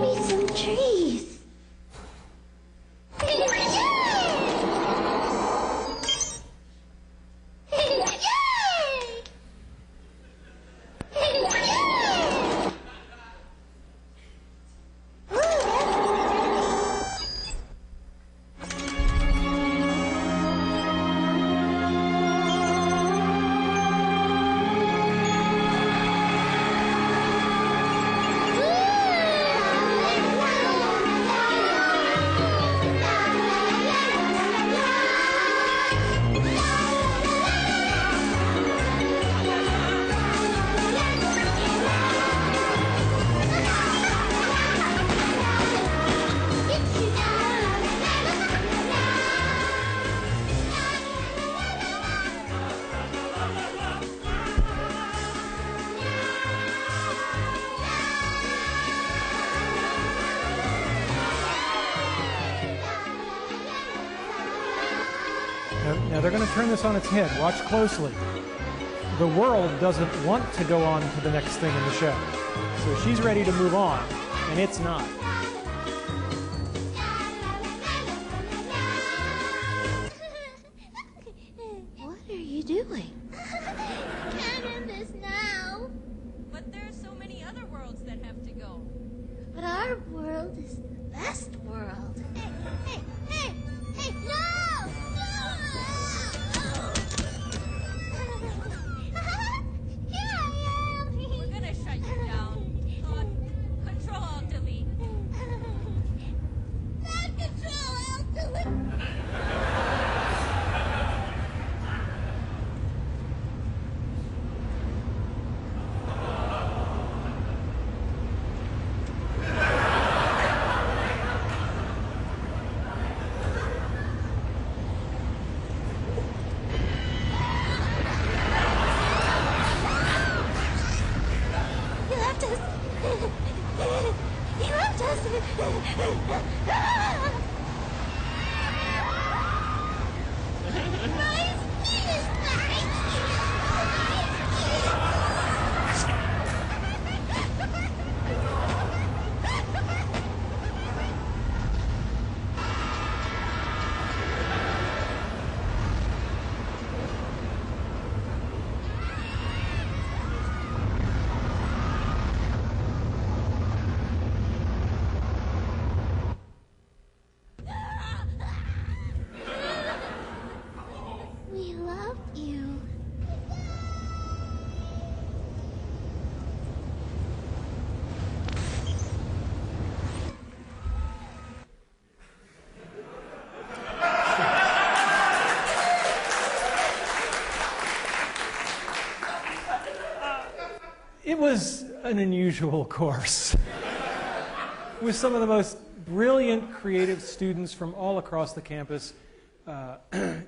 me some trees. Now they're going to turn this on its head. Watch closely. The world doesn't want to go on to the next thing in the show. So she's ready to move on, and it's not. What are you doing? Can't end this now. But there are so many other worlds that have to go. But our world is the best world. Hey, no! Here I am! We're gonna shut you down. Control Alt Delete. Not Control Alt Delete. You left us. You left us. My skin is We love you. It was an unusual course. with some of the most brilliant, creative students from all across the campus.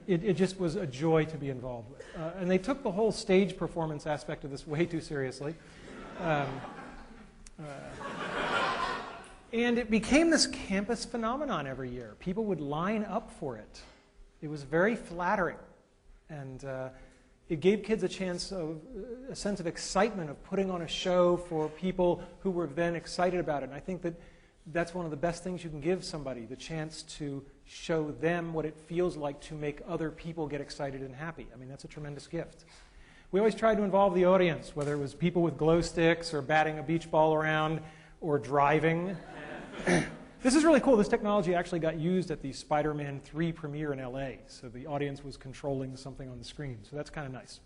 It just was a joy to be involved with. And they took the whole stage performance aspect of this way too seriously. And it became this campus phenomenon every year. People would line up for it. It was very flattering. And it gave kids a sense of excitement of putting on a show for people who were then excited about it. And I think that that's one of the best things you can give somebody, the chance to show them what it feels like to make other people get excited and happy. I mean, that's a tremendous gift. We always tried to involve the audience, whether it was people with glow sticks or batting a beach ball around or driving. This is really cool. This technology actually got used at the Spider-Man 3 premiere in LA, so the audience was controlling something on the screen, so that's kind of nice.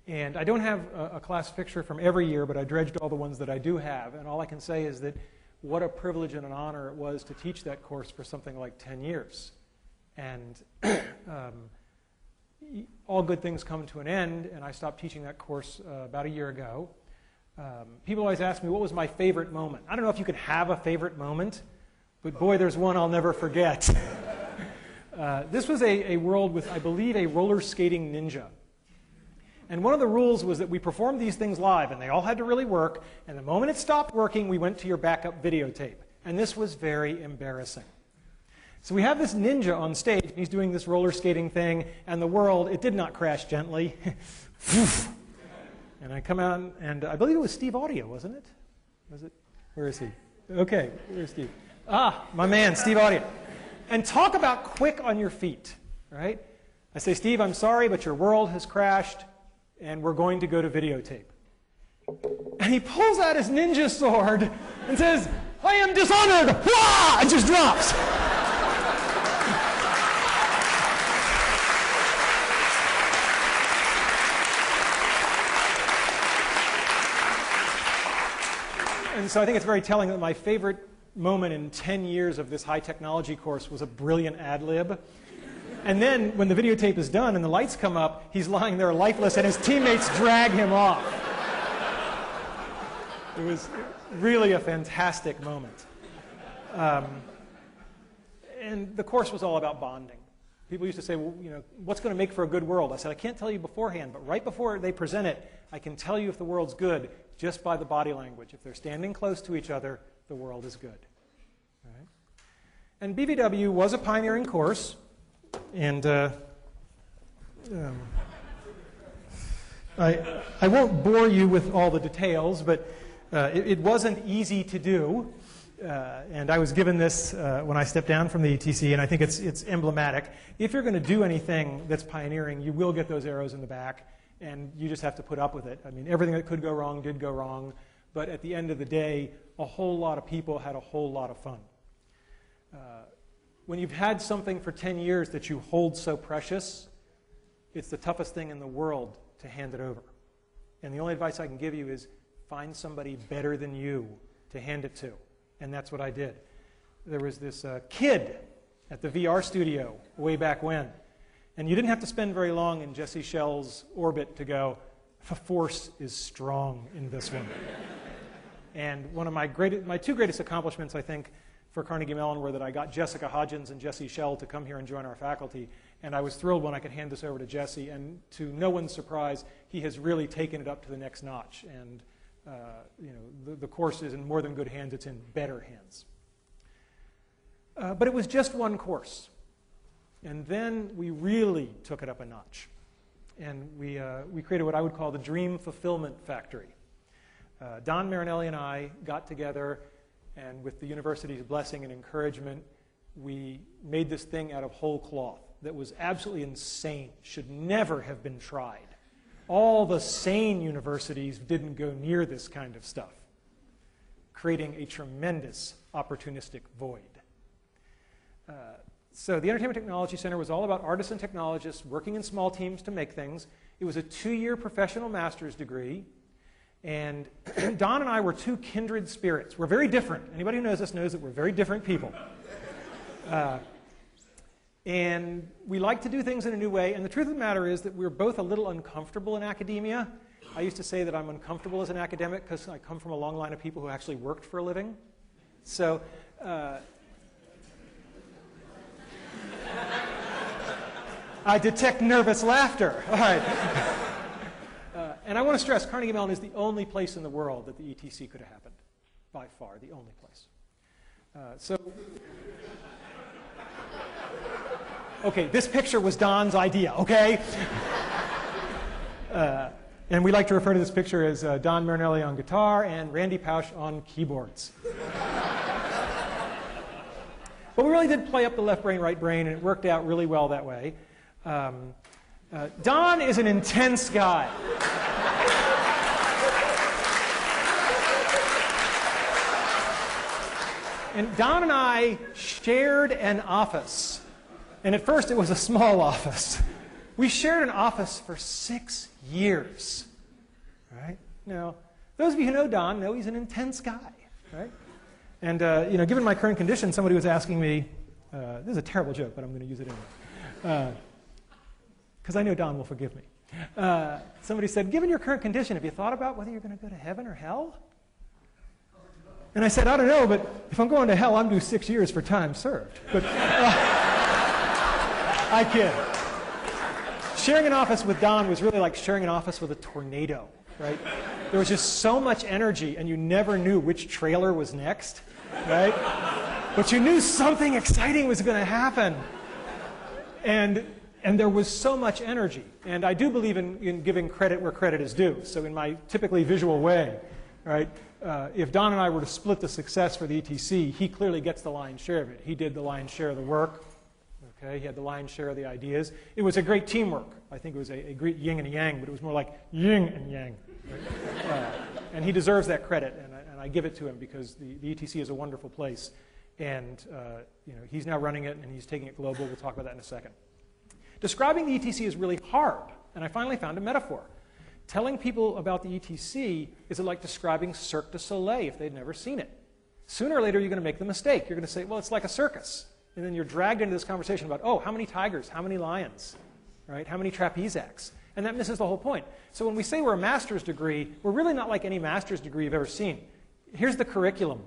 And I don't have a class picture from every year, but I dredged all the ones that I do have, and all I can say is that what a privilege and an honor it was to teach that course for something like 10 years. And all good things come to an end, and I stopped teaching that course about a year ago. People always ask me, what was my favorite moment? I don't know if you could have a favorite moment, but boy, there's one I'll never forget. This was a world with, I believe, a roller skating ninja. And one of the rules was that we performed these things live, and they all had to really work, and the moment it stopped working, we went to your backup videotape. And this was very embarrassing. So we have this ninja on stage, and he's doing this roller skating thing, and the world, it did not crash gently. And I come out, and I believe it was Steve Audio, wasn't it? Was it? Where is he? Okay, where's Steve? Ah, my man, Steve Audio. And talk about quick on your feet, right? I say, Steve, I'm sorry, but your world has crashed, and we're going to go to videotape. And he pulls out his ninja sword and says, I am dishonored! Wah! And just drops. And so I think it's very telling that my favorite moment in 10 years of this high technology course was a brilliant ad lib. And then when the videotape is done and the lights come up, he's lying there lifeless and his teammates drag him off. It was really a fantastic moment. And the course was all about bonding. People used to say, well, you know, what's going to make for a good world? I said, I can't tell you beforehand, but right before they present it, I can tell you if the world's good just by the body language. If they're standing close to each other, the world is good. All right? And BVW was a pioneering course, and I won't bore you with all the details, but it wasn't easy to do. And I was given this when I stepped down from the ETC, and I think it's emblematic. If you're going to do anything that's pioneering, you will get those arrows in the back, and you just have to put up with it. I mean, everything that could go wrong did go wrong, but at the end of the day, a whole lot of people had a whole lot of fun. When you've had something for 10 years that you hold so precious, it's the toughest thing in the world to hand it over. And the only advice I can give you is find somebody better than you to hand it to. And that's what I did. There was this kid at the VR studio way back when. And you didn't have to spend very long in Jesse Schell's orbit to go, the force is strong in this one. And one of my two greatest accomplishments, I think, for Carnegie Mellon were that I got Jessica Hodgins and Jesse Schell to come here and join our faculty. And I was thrilled when I could hand this over to Jesse. And to no one's surprise, he has really taken it up to the next notch. And you know, the course is in more than good hands, it's in better hands. But it was just one course. And then we really took it up a notch. And we created what I would call the Dream Fulfillment Factory. Don Marinelli and I got together, and with the university's blessing and encouragement, we made this thing out of whole cloth that was absolutely insane, should never have been tried. All the sane universities didn't go near this kind of stuff, creating a tremendous opportunistic void. So the Entertainment Technology Center was all about artists and technologists working in small teams to make things. It was a 2-year professional master's degree. And Don and I were two kindred spirits. We're very different. Anybody who knows us knows that we're very different people. And we like to do things in a new way. And the truth of the matter is that we're both a little uncomfortable in academia. I used to say that I'm uncomfortable as an academic because I come from a long line of people who actually worked for a living. So I detect nervous laughter. All right. And I want to stress, Carnegie Mellon is the only place in the world that the ETC could have happened. By far, the only place. Okay, this picture was Don's idea, okay? And we like to refer to this picture as Don Marinelli on guitar and Randy Pausch on keyboards. But we really did play up the left brain, right brain, and it worked out really well that way. Don is an intense guy. And Don and I shared an office. And at first it was a small office. We shared an office for 6 years. Right? Now, those of you who know Don know he's an intense guy. Right? And, given my current condition, somebody was asking me, this is a terrible joke, but I'm going to use it anyway. Because I know Don will forgive me. Somebody said, given your current condition, have you thought about whether you're going to go to heaven or hell? And I said, I don't know, but if I'm going to hell, I'm due 6 years for time served. But I kid. Sharing an office with Don was really like sharing an office with a tornado, right? There was just so much energy, and you never knew which trailer was next, right? But you knew something exciting was going to happen. And there was so much energy. And I do believe in giving credit where credit is due. So in my typically visual way, right? If Don and I were to split the success for the ETC, he clearly gets the lion's share of it. He did the lion's share of the work. Okay, he had the lion's share of the ideas. It was a great teamwork. I think it was a great yin and a yang, but it was more like yin and yang. Right? And he deserves that credit, and I give it to him because the ETC is a wonderful place. And he's now running it, and he's taking it global. We'll talk about that in a second. Describing the ETC is really hard, and I finally found a metaphor. Telling people about the ETC is like describing Cirque du Soleil if they'd never seen it. Sooner or later, you're going to make the mistake. You're going to say, well, it's like a circus. And then you're dragged into this conversation about, oh, how many tigers, how many lions, right? How many trapeze acts? And that misses the whole point. So when we say we're a master's degree, we're really not like any master's degree you've ever seen. Here's the curriculum.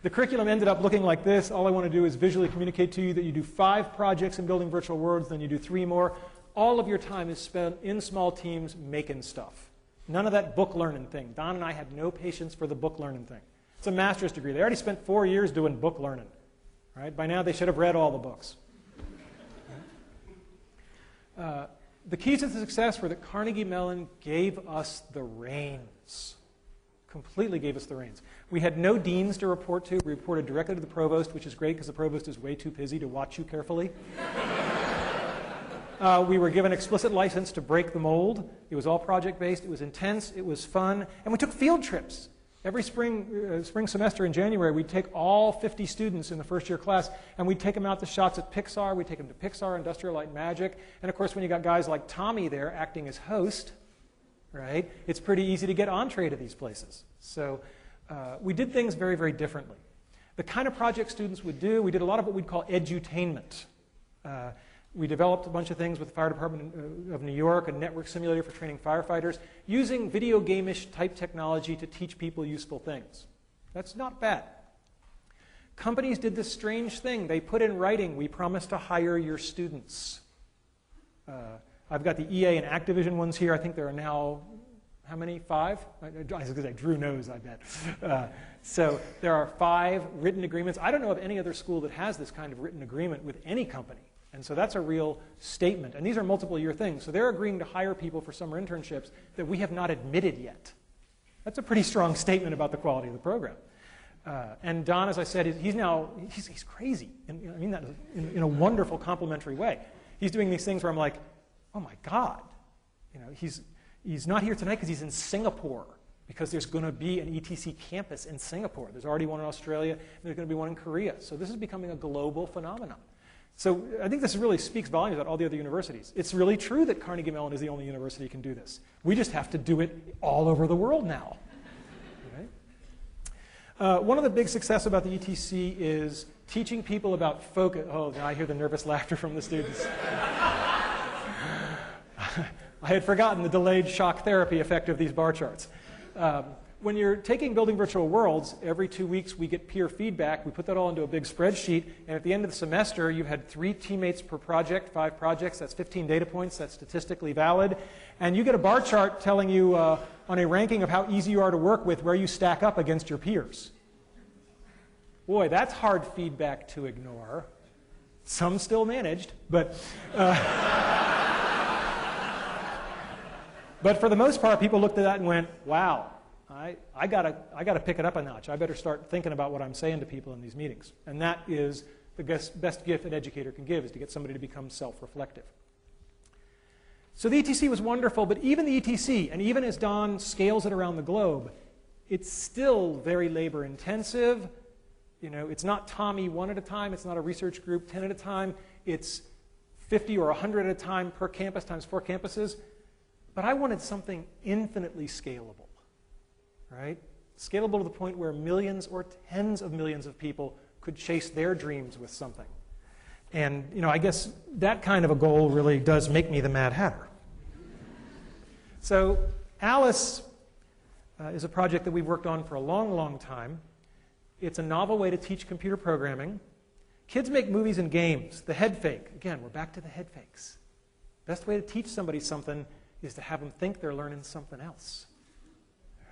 The curriculum ended up looking like this. All I want to do is visually communicate to you that you do 5 projects in building virtual worlds, then you do 3 more. All of your time is spent in small teams making stuff. None of that book learning thing. Don and I had no patience for the book learning thing. It's a master's degree. They already spent 4 years doing book learning. Right? By now, they should have read all the books. The keys to success were that Carnegie Mellon gave us the reins. Completely gave us the reins. We had no deans to report to. We reported directly to the provost, which is great because the provost is way too busy to watch you carefully. We were given explicit license to break the mold. It was all project-based. It was intense. It was fun. And we took field trips. Every spring semester in January, we'd take all 50 students in the first-year class, and we'd take them out to shots at Pixar. We'd take them to Pixar, Industrial Light and Magic. And, of course, when you got guys like Tommy there acting as host, right, it's pretty easy to get entree to these places. So we did things very, very differently. The kind of project students would do, we did a lot of what we'd call edutainment. We developed a bunch of things with the Fire Department of New York, a network simulator for training firefighters, using video game-ish type technology to teach people useful things. That's not bad. Companies did this strange thing. They put in writing, we promise to hire your students. I've got the EA and Activision ones here. I think there are now, how many? 5? I was going to say, Drew knows, I bet. So there are 5 written agreements. I don't know of any other school that has this kind of written agreement with any company. And so that's a real statement. And these are multiple-year things. So they're agreeing to hire people for summer internships that we have not admitted yet. That's a pretty strong statement about the quality of the program. And Don, as I said, he's crazy. And I mean that in a wonderful, complimentary way. He's doing these things where I'm like, oh my God. He's not here tonight because he's in Singapore, because there's going to be an ETC campus in Singapore. There's already one in Australia, and there's going to be one in Korea. So this is becoming a global phenomenon. So I think this really speaks volumes about all the other universities. It's really true that Carnegie Mellon is the only university that can do this. We just have to do it all over the world now. One of the big success about the ETC is teaching people about focus. Oh, now I hear the nervous laughter from the students. I had forgotten the delayed shock therapy effect of these bar charts. When you're taking Building Virtual Worlds, every 2 weeks we get peer feedback. We put that all into a big spreadsheet, and at the end of the semester, you've had 3 teammates per project, 5 projects. That's 15 data points. That's statistically valid. And you get a bar chart telling you on a ranking of how easy you are to work with where you stack up against your peers. Boy, that's hard feedback to ignore. Some still managed, but... But for the most part, people looked at that and went, wow, I gotta pick it up a notch. I better start thinking about what I'm saying to people in these meetings. And that is the best gift an educator can give, is to get somebody to become self-reflective. So the ETC was wonderful, but even the ETC, and even as Don scales it around the globe, it's still very labor-intensive. You know, it's not Tommy 1 at a time. It's not a research group 10 at a time. It's 50 or 100 at a time per campus times 4 campuses. But I wanted something infinitely scalable, right? Scalable to the point where millions or tens of millions of people could chase their dreams with something. And, you know, I guess that kind of a goal really does make me the Mad Hatter. So Alice is a project that we've worked on for a long, long time. It's a novel way to teach computer programming. Kids make movies and games. The head fake. Again, we're back to the head fakes. Best way to teach somebody something is to have them think they're learning something else.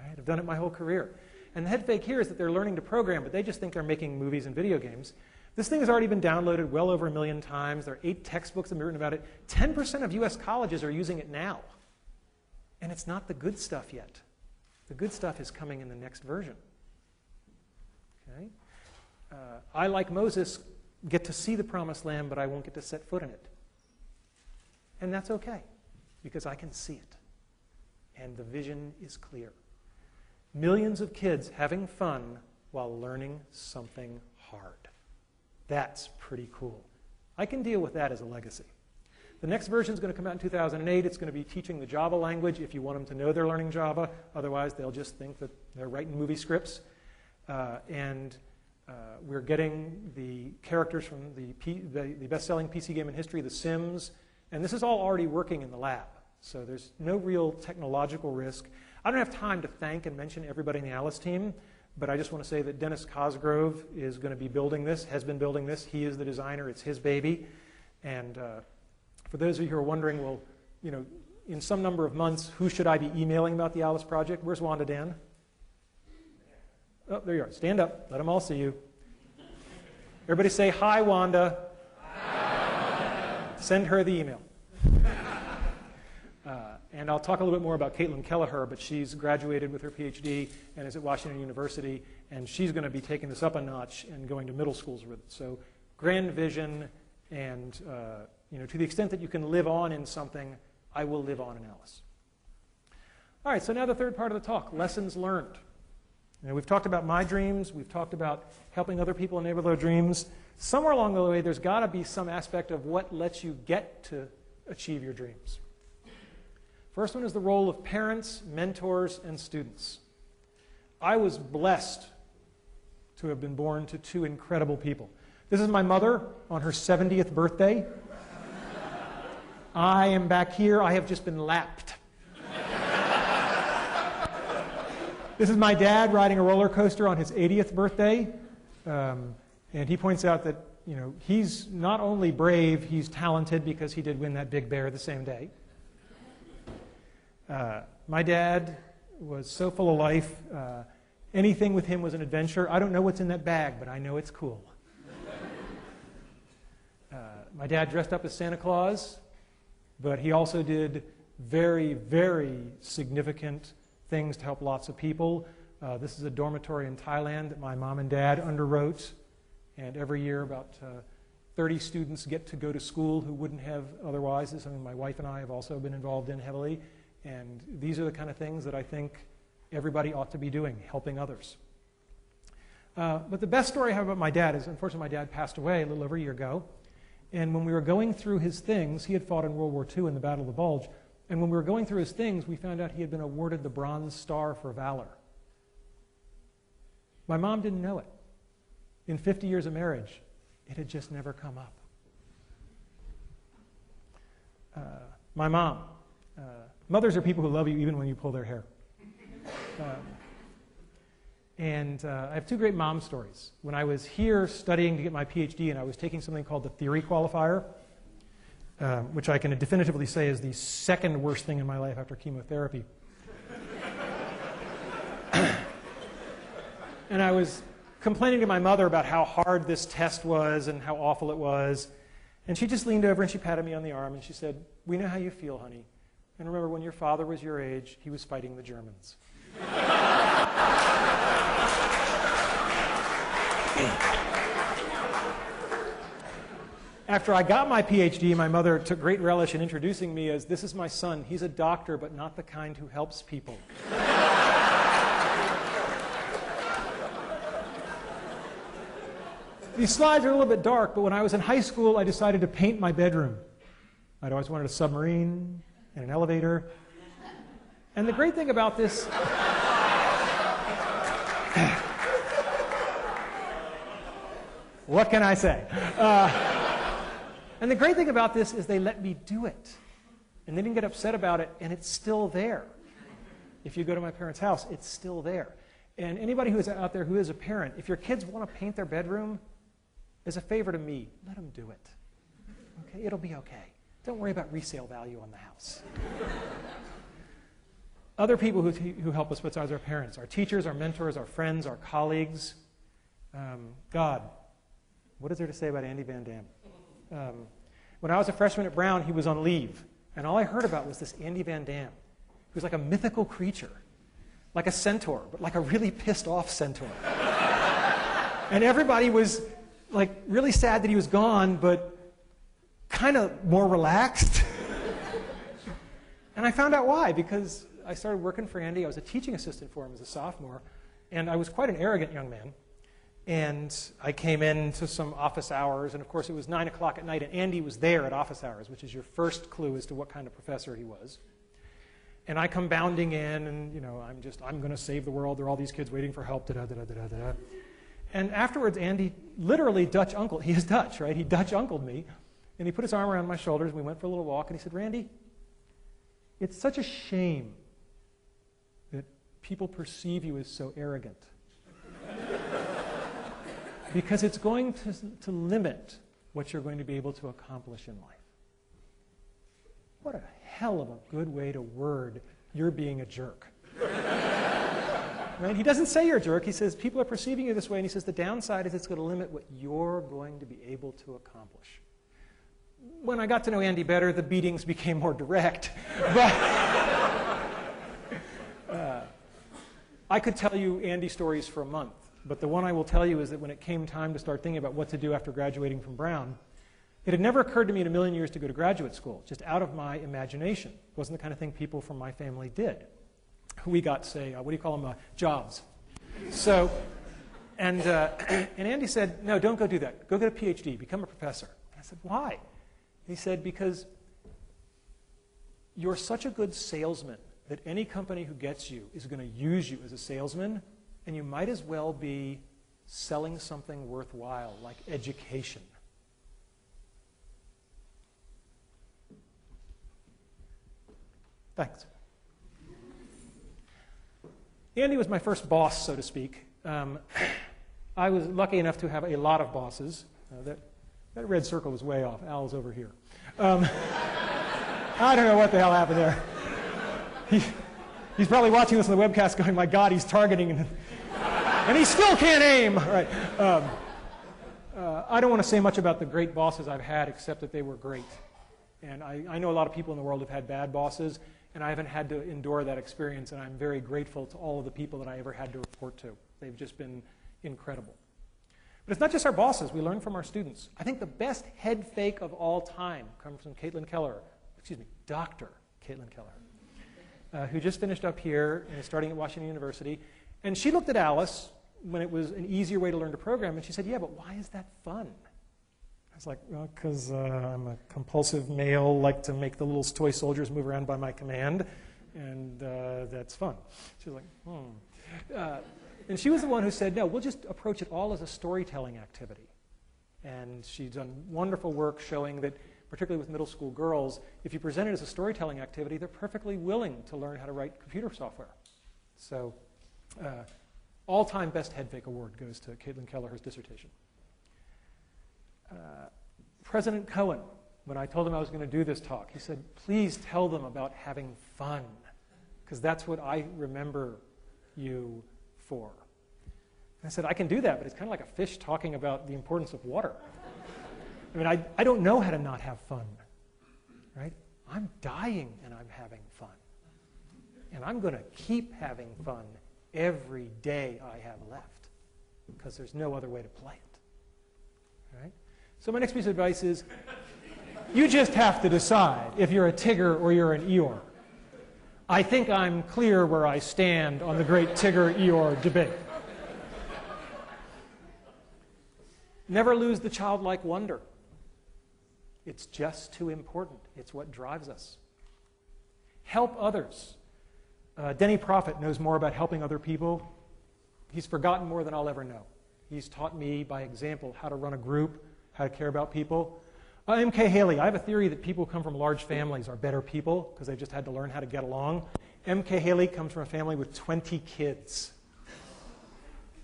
Right? I've done it my whole career. And the head fake here is that they're learning to program, but they just think they're making movies and video games. This thing has already been downloaded well over 1 million times. There are 8 textbooks that have been written about it. 10% of US colleges are using it now. And it's not the good stuff yet. The good stuff is coming in the next version. Okay? I, like Moses, get to see the promised land, but I won't get to set foot in it. And that's okay, because I can see it. And the vision is clear. Millions of kids having fun while learning something hard. That's pretty cool. I can deal with that as a legacy. The next version is going to come out in 2008. It's going to be teaching the Java language if you want them to know they're learning Java. Otherwise, they'll just think that they're writing movie scripts. We're getting the characters from the best-selling PC game in history, The Sims. And this is all already working in the lab. So there's no real technological risk. I don't have time to thank and mention everybody in the Alice team, but I just want to say that Dennis Cosgrove is going to be building this, has been building this. He is the designer. It's his baby. And for those of you who are wondering, well, you know, in some number of months, who should I be emailing about the Alice project? Where's Wanda Dan? Oh, there you are. Stand up. Let them all see you. Everybody say, hi, Wanda. Hi, Wanda. Send her the email. And I'll talk a little bit more about Caitlin Kelleher, but she's graduated with her PhD and is at Washington University, and she's going to be taking this up a notch and going to middle schools with it. So grand vision, and you know, to the extent that you can live on in something, I will live on in Alice. All right, so now the third part of the talk, lessons learned. You know, we've talked about my dreams. We've talked about helping other people enable their dreams. Somewhere along the way, there's got to be some aspect of what lets you get to achieve your dreams. First one is the role of parents, mentors, and students. I was blessed to have been born to 2 incredible people. This is my mother on her 70th birthday. I am back here. I have just been lapped. This is my dad riding a roller coaster on his 80th birthday. And he points out that, you know, he's not only brave, he's talented because he did win that big bear the same day. My dad was so full of life. Anything with him was an adventure. I don't know what's in that bag, but I know it's cool. My dad dressed up as Santa Claus, but he also did very, very significant things to help lots of people. This is a dormitory in Thailand that my mom and dad underwrote, and every year about 30 students get to go to school who wouldn't have otherwise. This is something my wife and I have also been involved in heavily. And these are the kind of things that I think everybody ought to be doing, helping others. But the best story I have about my dad is, unfortunately, my dad passed away a little over a year ago. And when we were going through his things, he had fought in World War II in the Battle of the Bulge. And when we were going through his things, we found out he had been awarded the Bronze Star for Valor. My mom didn't know it. In 50 years of marriage, it had just never come up. My mom. Mothers are people who love you even when you pull their hair. I have two great mom stories. When I was here studying to get my PhD and I was taking something called the theory qualifier, which I can definitively say is the second worst thing in my life after chemotherapy. And I was complaining to my mother about how hard this test was and how awful it was. And she just leaned over and she patted me on the arm and she said, "We know how you feel, honey. And remember, when your father was your age, he was fighting the Germans." After I got my PhD, my mother took great relish in introducing me as, "This is my son. He's a doctor, but not the kind who helps people." These slides are a little bit dark, but when I was in high school, I decided to paint my bedroom. I'd always wanted a submarine and an elevator. And the great thing about this... What can I say? And the great thing about this is they let me do it. And they didn't get upset about it, and it's still there. If you go to my parents' house, it's still there. And anybody who is out there who is a parent, if your kids want to paint their bedroom, as a favor to me, let them do it. Okay? It'll be okay. Don't worry about resale value on the house. Other people who help us besides our parents, our teachers, our mentors, our friends, our colleagues. God. What is there to say about Andy Van Dam? When I was a freshman at Brown, he was on leave. And all I heard about was this Andy Van Dam, who was like a mythical creature, like a centaur, but like a really pissed off centaur. And everybody was like really sad that he was gone, but kind of more relaxed. And I found out why, because I started working for Andy. I was a teaching assistant for him as a sophomore, and I was quite an arrogant young man. And I came in to some office hours, and of course it was 9 o'clock at night, and Andy was there at office hours, which is your first clue as to what kind of professor he was. And I come bounding in, and I'm going to save the world. There are all these kids waiting for help. Da-da-da-da-da-da. And afterwards, Andy literally Dutch uncle. He is Dutch, right? He Dutch uncled me, and he put his arm around my shoulders, and we went for a little walk, and he said, "Randy, it's such a shame that people perceive you as so arrogant. Because it's going to limit what you're going to be able to accomplish in life." What a hell of a good way to word "you're being a jerk." Right? He doesn't say you're a jerk. He says people are perceiving you this way, and he says the downside is it's going to limit what you're going to be able to accomplish. When I got to know Andy better, the beatings became more direct. But I could tell you Andy stories for a month. But the one I will tell you is that when it came time to start thinking about what to do after graduating from Brown, it had never occurred to me in a million years to go to graduate school, just out of my imagination. It wasn't the kind of thing people from my family did. We got, say, what do you call them, jobs. So, and Andy said, "No, don't go do that. Go get a PhD, become a professor." And I said, "Why?" He said, "Because you're such a good salesman that any company who gets you is going to use you as a salesman, and you might as well be selling something worthwhile, like education." Thanks. Andy was my first boss, so to speak. I was lucky enough to have a lot of bosses. That red circle was way off. Al's over here. I don't know what the hell happened there. He's probably watching this on the webcast going, "My God, he's targeting, and he still can't aim." All right. I don't want to say much about the great bosses I've had, except that they were great. And I know a lot of people in the world have had bad bosses, and I haven't had to endure that experience, and I'm very grateful to all of the people that I ever had to report to. They've just been incredible. But it's not just our bosses. We learn from our students. I think the best head fake of all time comes from Dr. Caitlin Keller, who just finished up here and is starting at Washington University. And she looked at Alice when it was an easier way to learn to program, and she said, "Yeah, but why is that fun?" I was like, "Well, because I'm a compulsive male, like to make the little toy soldiers move around by my command, and that's fun." She was like, And she was the one who said, no, we'll just approach it all as a storytelling activity. And she's done wonderful work showing that, particularly with middle school girls, if you present it as a storytelling activity, they're perfectly willing to learn how to write computer software. So, all-time best head fake award goes to Caitlin Kelleher's dissertation. President Cohen, when I told him I was going to do this talk, he said, please tell them about having fun, because that's what I remember you for. And I said, I can do that, but it's kind of like a fish talking about the importance of water. I mean, I don't know how to not have fun, right? I'm dying and I'm having fun. And I'm going to keep having fun every day I have left, because there's no other way to play it, right? So my next piece of advice is, you just have to decide if you're a Tigger or you're an Eeyore. I think I'm clear where I stand on the great Tigger-Eeyore debate. Never lose the childlike wonder. It's just too important. It's what drives us. Help others. Denny Prophet knows more about helping other people. He's forgotten more than I'll ever know. He's taught me by example how to run a group, how to care about people. M.K. Haley, I have a theory that people who come from large families are better people because they've just had to learn how to get along. M.K. Haley comes from a family with 20 kids.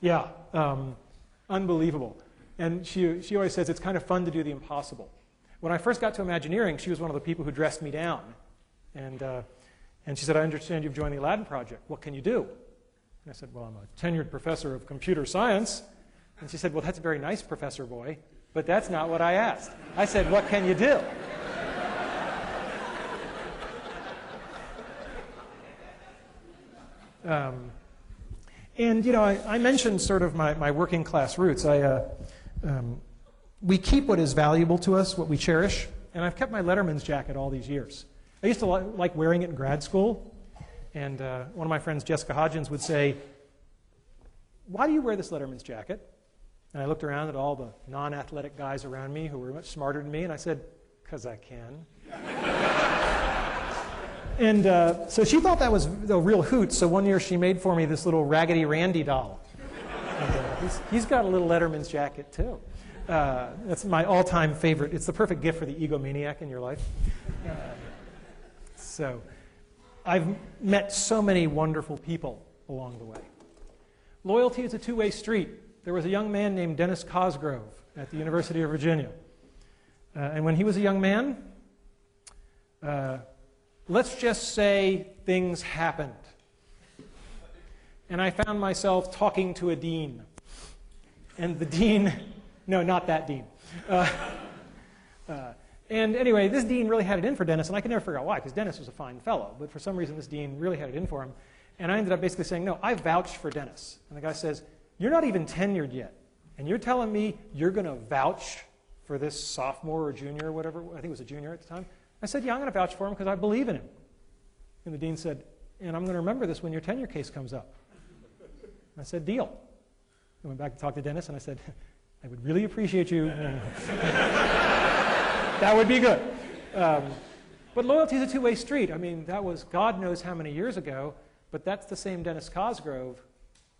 Yeah, unbelievable. And she always says it's kind of fun to do the impossible. When I first got to Imagineering, she was one of the people who dressed me down. And she said, I understand you've joined the Aladdin Project. What can you do? And I said, well, I'm a tenured professor of computer science. And she said, well, that's very nice, Professor Boy, but that's not what I asked. I said, what can you do? And, you know, I mentioned sort of my working class roots. We keep what is valuable to us, what we cherish, and I've kept my Letterman's jacket all these years. I used to like wearing it in grad school, and one of my friends, Jessica Hodgins, would say, why do you wear this Letterman's jacket? And I looked around at all the non-athletic guys around me who were much smarter than me, and I said, because I can. And so she thought that was a real hoot, so one year she made for me this little Raggedy Randy doll. And, he's got a little Letterman's jacket, too. That's my all-time favorite. It's the perfect gift for the egomaniac in your life. So I've met so many wonderful people along the way. Loyalty is a two-way street. There was a young man named Dennis Cosgrove at the University of Virginia. And when he was a young man, let's just say things happened. And I found myself talking to a dean. And the dean, no, not that dean. And anyway, this dean really had it in for Dennis, and I could never figure out why, because Dennis was a fine fellow. But for some reason, this dean really had it in for him. And I ended up basically saying, no, I vouched for Dennis. And the guy says, you're not even tenured yet. And you're telling me you're going to vouch for this sophomore or junior or whatever? I think it was a junior at the time. I said, yeah, I'm going to vouch for him because I believe in him. And the dean said, and I'm going to remember this when your tenure case comes up. And I said, deal. I went back to talk to Dennis, and I said, I would really appreciate you. That would be good. But loyalty is a two-way street. I mean, that was God knows how many years ago, but that's the same Dennis Cosgrove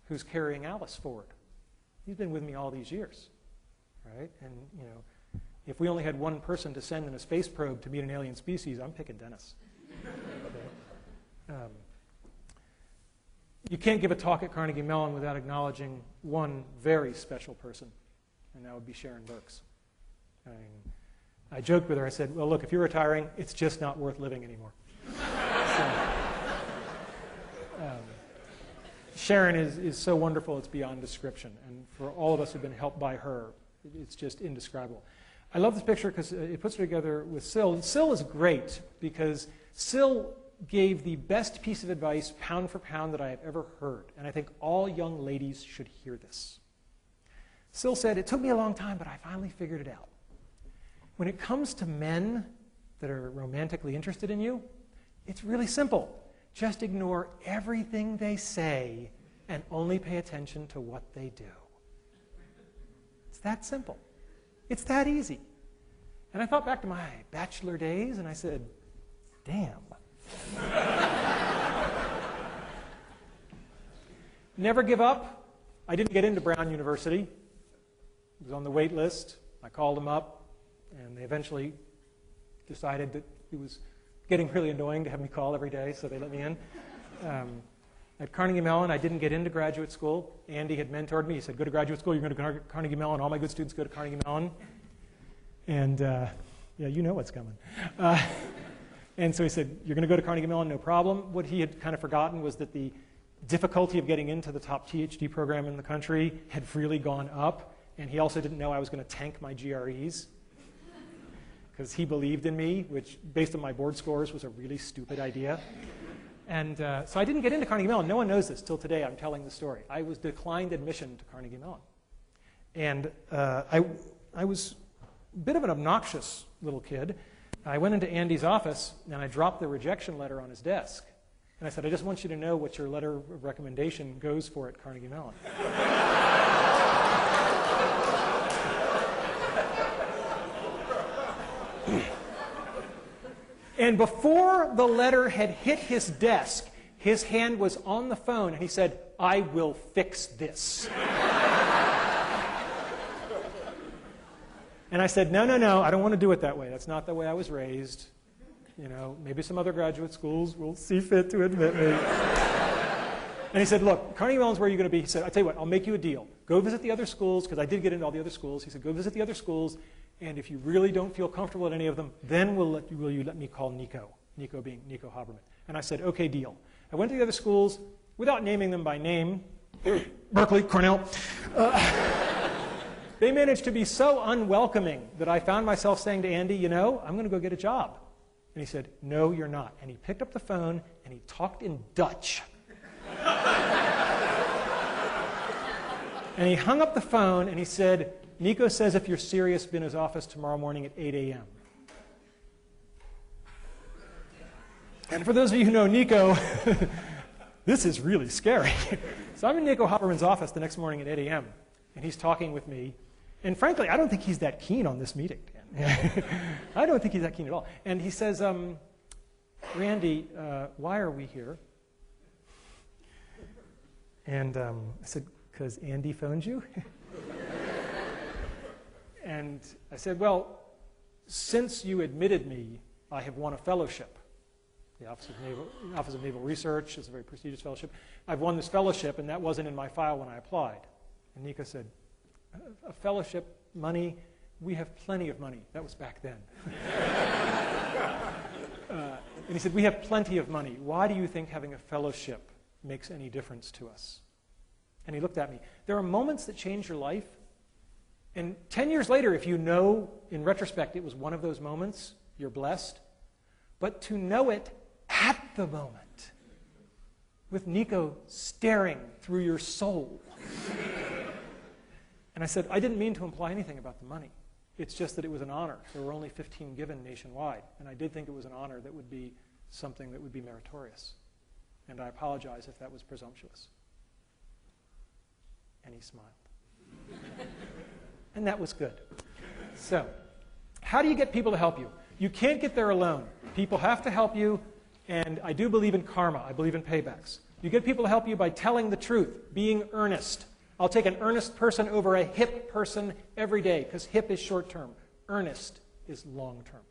who's carrying Alice forward. He's been with me all these years, right? And, you know, if we only had one person to send in a space probe to meet an alien species, I'm picking Dennis. Okay. You can't give a talk at Carnegie Mellon without acknowledging one very special person, and that would be Sharon Burks. I mean, I joked with her. I said, well, look, if you're retiring, it's just not worth living anymore. Sharon is so wonderful, it's beyond description. And for all of us who've been helped by her, it's just indescribable. I love this picture because it puts her together with Syl. And Syl is great because Syl gave the best piece of advice, pound for pound, that I have ever heard. And I think all young ladies should hear this. Syl said, it took me a long time, but I finally figured it out. When it comes to men that are romantically interested in you, it's really simple. Just ignore everything they say and only pay attention to what they do. It's that simple. It's that easy. And I thought back to my bachelor days, and I said, damn. Never give up. I didn't get into Brown University. I was on the wait list. I called them up, and they eventually decided that it was getting really annoying to have me call every day, so they let me in. At Carnegie Mellon, I didn't get into graduate school. Andy had mentored me. He said, go to graduate school, you're going to go to Carnegie Mellon. All my good students go to Carnegie Mellon. And yeah, you know what's coming. And so he said, you're going to go to Carnegie Mellon, no problem. What he had kind of forgotten was that the difficulty of getting into the top PhD program in the country had really gone up. And he also didn't know I was going to tank my GREs, because he believed in me, which, based on my board scores, was a really stupid idea. And so I didn't get into Carnegie Mellon. No one knows this till today. I'm telling the story. I was declined admission to Carnegie Mellon. And I was a bit of an obnoxious little kid. I went into Andy's office, and I dropped the rejection letter on his desk. And I said, I just want you to know what your letter of recommendation goes for at Carnegie Mellon. And before the letter had hit his desk, his hand was on the phone, and he said, I will fix this. And I said, no, I don't want to do it that way. That's not the way I was raised. You know, maybe some other graduate schools will see fit to admit me. And he said, look, Carnegie Mellon's where you're going to be. He said, I'll tell you what, I'll make you a deal. Go visit the other schools, because I did get into all the other schools. He said, go visit the other schools, and if you really don't feel comfortable at any of them, then will you let me call Nico? Nico being Nico Haberman. And I said, okay, deal. I went to the other schools without naming them by name. Berkeley, Cornell. They managed to be so unwelcoming that I found myself saying to Andy, you know, I'm going to go get a job. And he said, no, you're not. And he picked up the phone, and he talked in Dutch. And he hung up the phone, and he said, Nico says if you're serious, be in his office tomorrow morning at 8 a.m. And for those of you who know Nico, this is really scary. So I'm in Nico Haberman's office the next morning at 8 a.m., and he's talking with me. And frankly, I don't think he's that keen on this meeting. I don't think he's that keen at all. And he says, Randy, why are we here? And I said, because Andy phoned you? And I said, well, since you admitted me, I have won a fellowship. The Office of Naval Research is a very prestigious fellowship. I've won this fellowship, and that wasn't in my file when I applied. And Nico said, a fellowship, money, we have plenty of money. That was back then. And he said, we have plenty of money. Why do you think having a fellowship makes any difference to us? And he looked at me. There are moments that change your life. And 10 years later, if you know, in retrospect, it was one of those moments, you're blessed. But to know it at the moment, with Nico staring through your soul. And I said, I didn't mean to imply anything about the money. It's just that it was an honor. There were only 15 given nationwide. And I did think it was an honor that would be something that would be meritorious. And I apologize if that was presumptuous. And he smiled. And that was good. So, how do you get people to help you? You can't get there alone. People have to help you, and I do believe in karma. I believe in paybacks. You get people to help you by telling the truth, being earnest. I'll take an earnest person over a hip person every day, because hip is short-term. Earnest is long-term.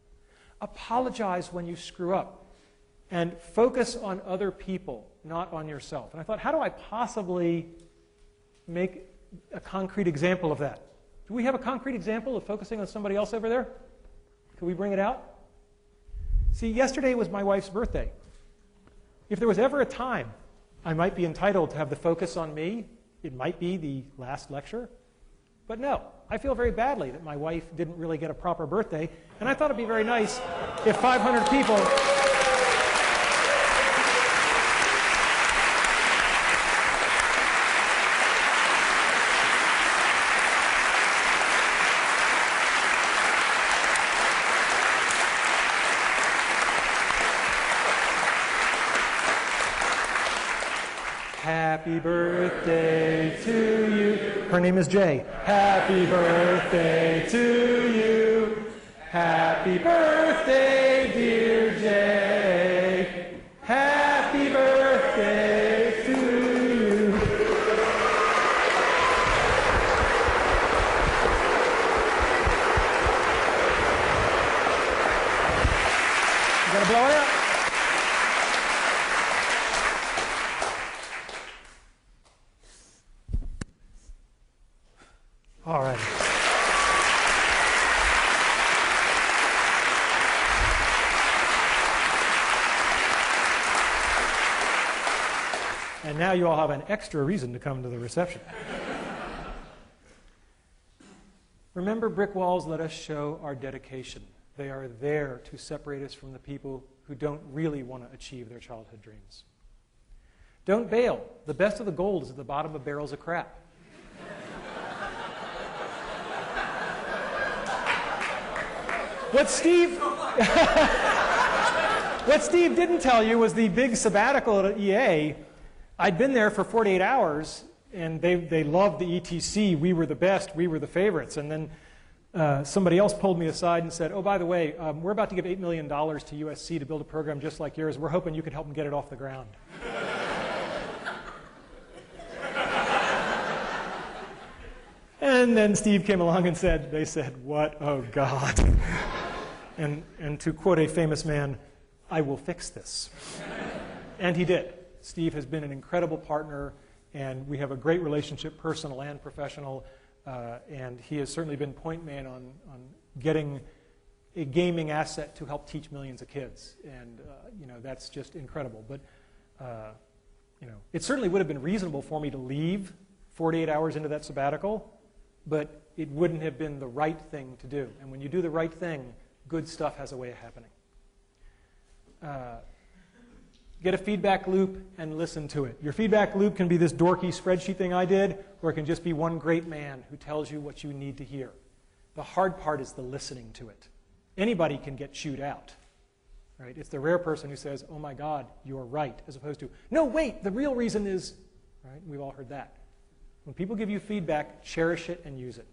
Apologize when you screw up, and focus on other people, not on yourself. And I thought, how do I possibly make a concrete example of that? Do we have a concrete example of focusing on somebody else over there? Can we bring it out? See, yesterday was my wife's birthday. If there was ever a time I might be entitled to have the focus on me, it might be the last lecture. But no, I feel very badly that my wife didn't really get a proper birthday, and I thought it'd be very nice if 500 people... Happy birthday to you. Her name is Jay. Happy birthday to you. Happy birthday, dear Jay. Happy birthday to you. Gloria. All right. And now you all have an extra reason to come to the reception. Remember, brick walls let us show our dedication. They are there to separate us from the people who don't really want to achieve their childhood dreams. Don't bail. The best of the gold is at the bottom of barrels of crap. What Steve didn't tell you was the big sabbatical at EA. I'd been there for 48 hours, and they loved the ETC. We were the best. We were the favorites. And then somebody else pulled me aside and said, oh, by the way, we're about to give $8 million to USC to build a program just like yours. We're hoping you could help them get it off the ground. And then Steve came along and they said, what? Oh, God. And to quote a famous man, I will fix this. And he did. Steve has been an incredible partner, and we have a great relationship, personal and professional, and he has certainly been point man on getting a gaming asset to help teach millions of kids, and that's just incredible. But it certainly would have been reasonable for me to leave 48 hours into that sabbatical, but it wouldn't have been the right thing to do. And when you do the right thing, good stuff has a way of happening. Get a feedback loop and listen to it. Your feedback loop can be this dorky spreadsheet thing I did, or it can just be one great man who tells you what you need to hear. The hard part is the listening to it. Anybody can get chewed out. Right? It's the rare person who says, oh my God, you're right, as opposed to, no, wait, the real reason is, right? We've all heard that. When people give you feedback, cherish it and use it.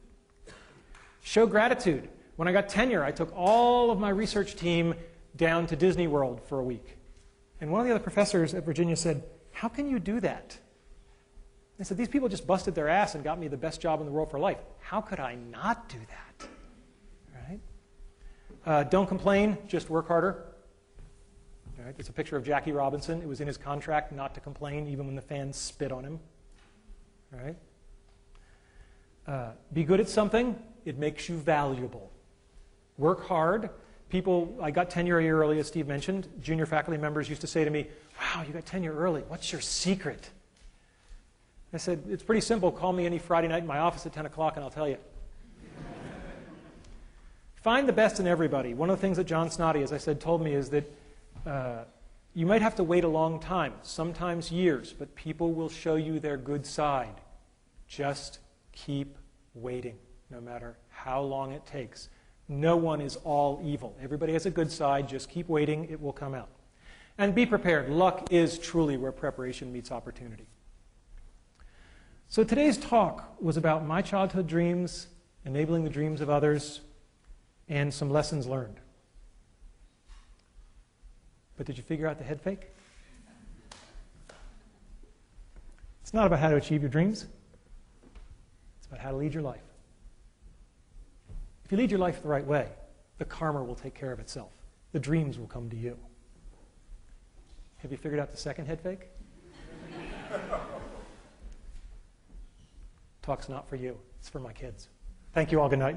Show gratitude. When I got tenure, I took all of my research team down to Disney World for a week. And one of the other professors at Virginia said, how can you do that? I said, these people just busted their ass and got me the best job in the world for life. How could I not do that? Right? Don't complain, just work harder. Right? It's a picture of Jackie Robinson. It was in his contract not to complain, even when the fans spit on him. Right? Be good at something. It makes you valuable. Work hard. People, I got tenure a year early, as Steve mentioned. Junior faculty members used to say to me, wow, you got tenure early. What's your secret? I said, it's pretty simple. Call me any Friday night in my office at 10 o'clock and I'll tell you. Find the best in everybody. One of the things that John Snoddy, as I said, told me is that you might have to wait a long time, sometimes years, but people will show you their good side. Just keep waiting, no matter how long it takes. No one is all evil. Everybody has a good side. Just keep waiting. It will come out. And be prepared. Luck is truly where preparation meets opportunity. So today's talk was about my childhood dreams, enabling the dreams of others, and some lessons learned. But did you figure out the head fake? It's not about how to achieve your dreams. It's about how to lead your life. If you lead your life the right way, the karma will take care of itself. The dreams will come to you. Have you figured out the second head fake? Talk's not for you. It's for my kids. Thank you all. Good night.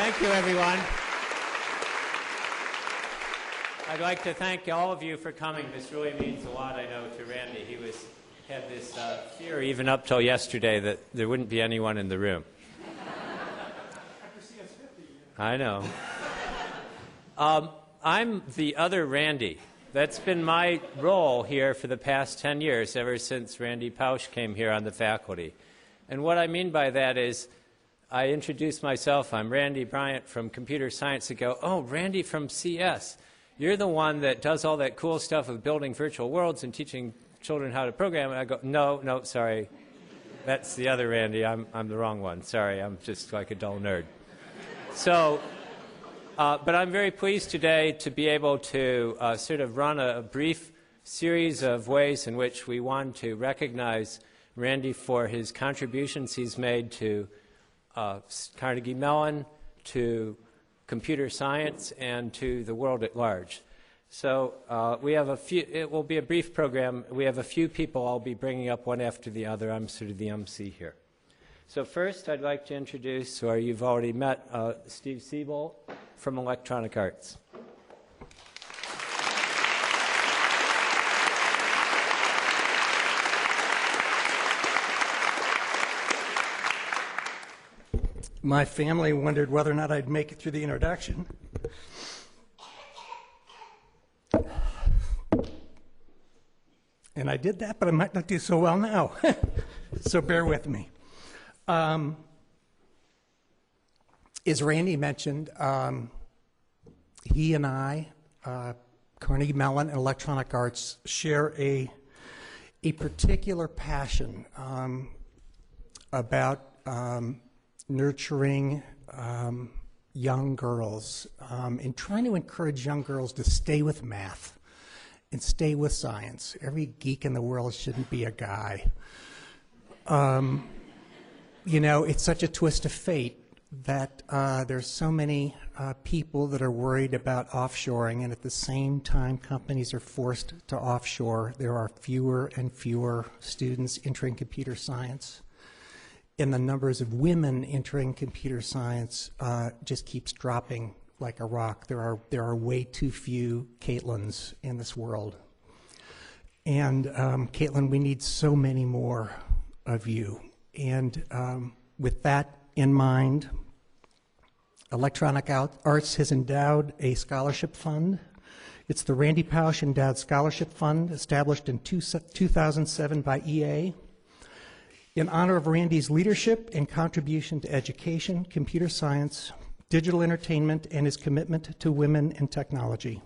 Thank you, everyone. I'd like to thank all of you for coming. This really means a lot, I know, to Randy. He had this fear even up till yesterday that there wouldn't be anyone in the room. I know. I'm the other Randy. That's been my role here for the past 10 years, ever since Randy Pausch came here on the faculty. And what I mean by that is I introduce myself. I'm Randy Bryant from computer science. I go, oh, Randy from CS. You're the one that does all that cool stuff of building virtual worlds and teaching children how to program. And I go, no, sorry. That's the other Randy. I'm the wrong one. Sorry, I'm just like a dull nerd. So, but I'm very pleased today to be able to sort of run a brief series of ways in which we want to recognize Randy for his contributions he's made to Carnegie Mellon, to computer science, and to the world at large. So we have it will be a brief program. We have a few people I'll be bringing up one after the other. I'm sort of the MC here. So first I'd like to introduce, or you've already met, Steve Siebel from Electronic Arts. My family wondered whether or not I'd make it through the introduction. And I did that, but I might not do so well now. So bear with me. As Randy mentioned, he and I, Carnegie Mellon and Electronic Arts, share a particular passion about nurturing young girls and trying to encourage young girls to stay with math and stay with science. Every geek in the world shouldn't be a guy. You know, it's such a twist of fate that there's so many people that are worried about offshoring, and at the same time companies are forced to offshore. There are fewer and fewer students entering computer science, and the numbers of women entering computer science just keeps dropping like a rock. There are way too few Caitlins in this world. And Caitlin, we need so many more of you. And with that in mind, Electronic Arts has endowed a scholarship fund. It's the Randy Pausch Endowed Scholarship Fund, established in 2007 by EA, in honor of Randy's leadership and contribution to education, computer science, digital entertainment, and his commitment to women and technology.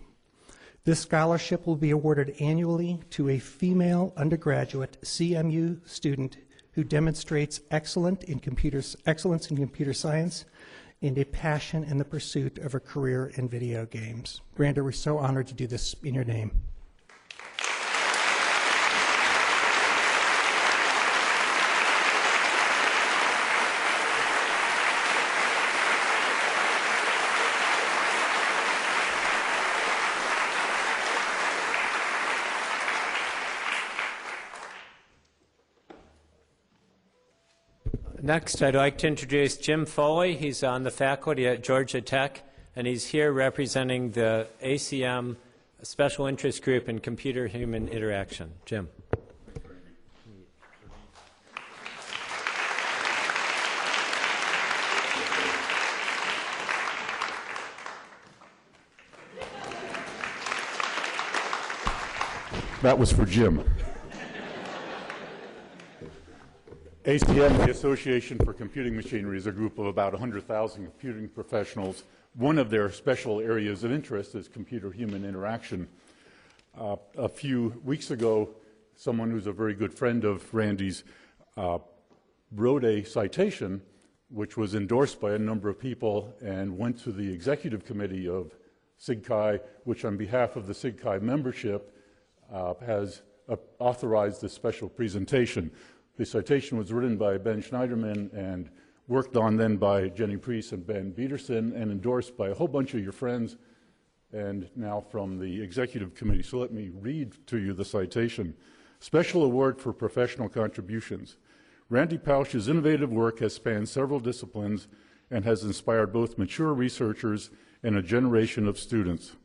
This scholarship will be awarded annually to a female undergraduate CMU student who demonstrates excellence in computer science and a passion in the pursuit of a career in video games. Randy, we're so honored to do this in your name. Next, I'd like to introduce Jim Foley. He's on the faculty at Georgia Tech, and he's here representing the ACM Special Interest Group in Computer-Human Interaction. Jim. That was for Jim. ACM, the Association for Computing Machinery, is a group of about 100,000 computing professionals. One of their special areas of interest is computer-human interaction. A few weeks ago, someone who's a very good friend of Randy's wrote a citation which was endorsed by a number of people and went to the executive committee of SIGCHI, which on behalf of the SIGCHI membership has authorized this special presentation. The citation was written by Ben Schneiderman and worked on then by Jenny Priest and Ben Peterson and endorsed by a whole bunch of your friends and now from the executive committee. So let me read to you the citation. Special Award for Professional Contributions. Randy Pausch's innovative work has spanned several disciplines and has inspired both mature researchers and a generation of students.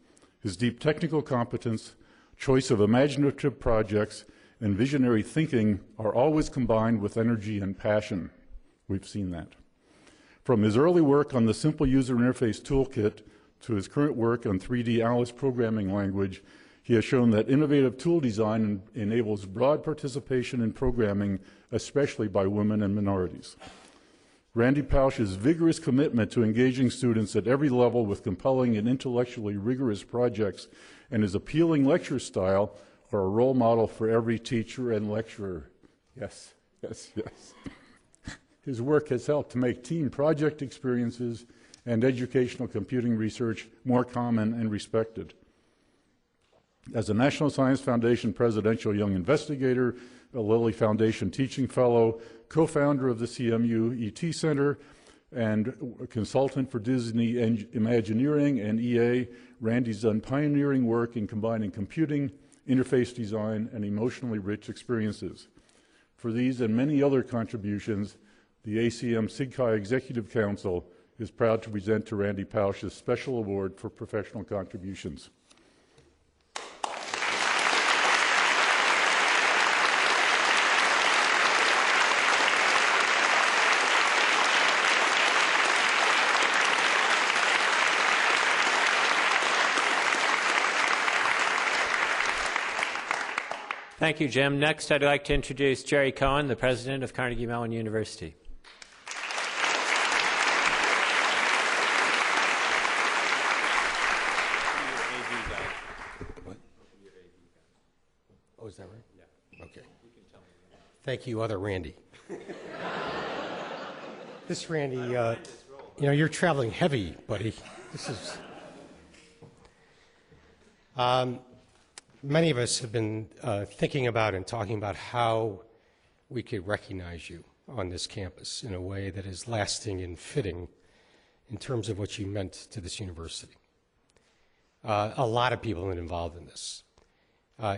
His deep technical competence, choice of imaginative projects, and visionary thinking are always combined with energy and passion. We've seen that. From his early work on the Simple User Interface Toolkit to his current work on 3D Alice programming language, he has shown that innovative tool design enables broad participation in programming, especially by women and minorities. Randy Pausch's vigorous commitment to engaging students at every level with compelling and intellectually rigorous projects and his appealing lecture style are a role model for every teacher and lecturer. Yes, yes, yes. His work has helped to make team project experiences and educational computing research more common and respected. As a National Science Foundation Presidential Young Investigator, a Lilly Foundation Teaching Fellow, co-founder of the CMU ET Center, and a consultant for Disney Imagineering and EA, Randy's done pioneering work in combining computing, interface design, and emotionally rich experiences. For these and many other contributions, the ACM SIGCHI Executive Council is proud to present to Randy Pausch this special award for professional contributions. Thank you, Jim. Next, I'd like to introduce Jerry Cohen, the president of Carnegie Mellon University. What? Oh, is that right? Yeah. Okay. Thank you, other Randy. This Randy, you're traveling heavy, buddy. This is... Many of us have been thinking about and talking about how we could recognize you on this campus in a way that is lasting and fitting in terms of what you meant to this university. A lot of people have been involved in this.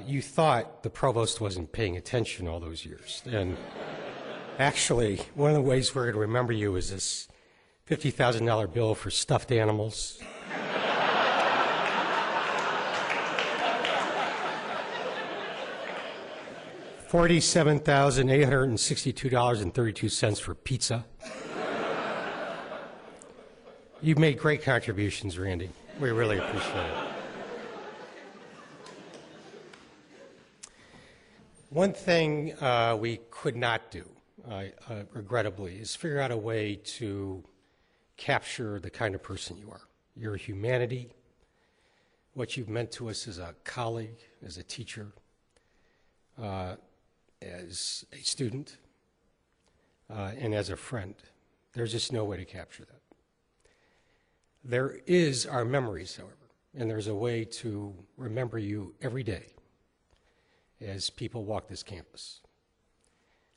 You thought the provost wasn't paying attention all those years. And actually, one of the ways we're going to remember you is this $50,000 bill for stuffed animals. $47,862.32 for pizza. You've made great contributions, Randy. We really appreciate it. One thing we could not do, regrettably, is figure out a way to capture the kind of person you are. Your humanity, what you've meant to us as a colleague, as a teacher, as a student, and as a friend. There's just no way to capture that. There is our memories, however, and there's a way to remember you every day as people walk this campus.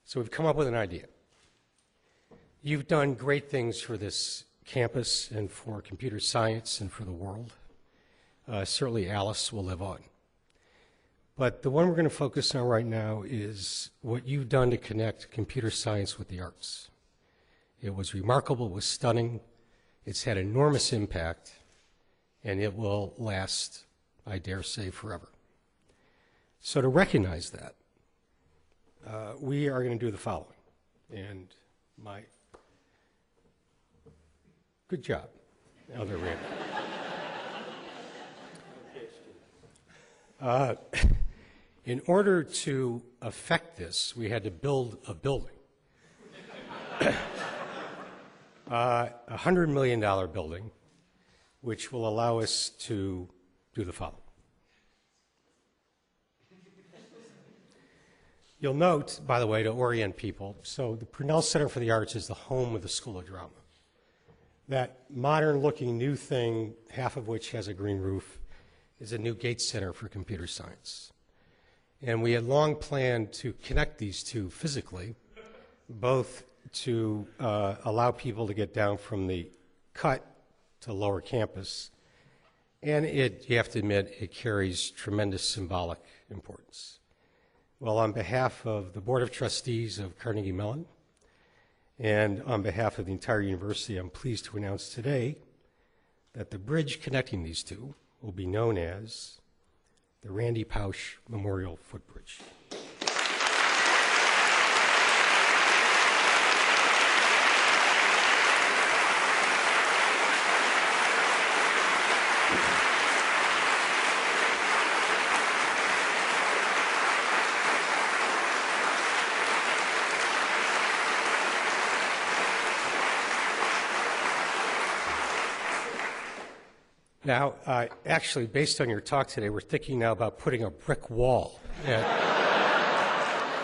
So we've come up with an idea. You've done great things for this campus and for computer science and for the world. Certainly Alice will live on. But the one we're going to focus on right now is what you've done to connect computer science with the arts. It was remarkable, it was stunning, it's had enormous impact, and it will last, I dare say, forever. So to recognize that, we are going to do the following. And good job, Elder Randy. In order to affect this, we had to build a building. $100 million building, which will allow us to do the following. You'll note, by the way, to orient people, so the Purnell Center for the Arts is the home of the School of Drama. That modern-looking new thing, half of which has a green roof, is a new Gates Center for Computer Science. And we had long planned to connect these two physically, both to allow people to get down from the cut to lower campus, and you have to admit, it carries tremendous symbolic importance. Well, on behalf of the Board of Trustees of Carnegie Mellon And on behalf of the entire university, I'm pleased to announce today that the bridge connecting these two will be known as the Randy Pausch Memorial Footbridge. Now, actually, based on your talk today, we're thinking now about putting a brick wall at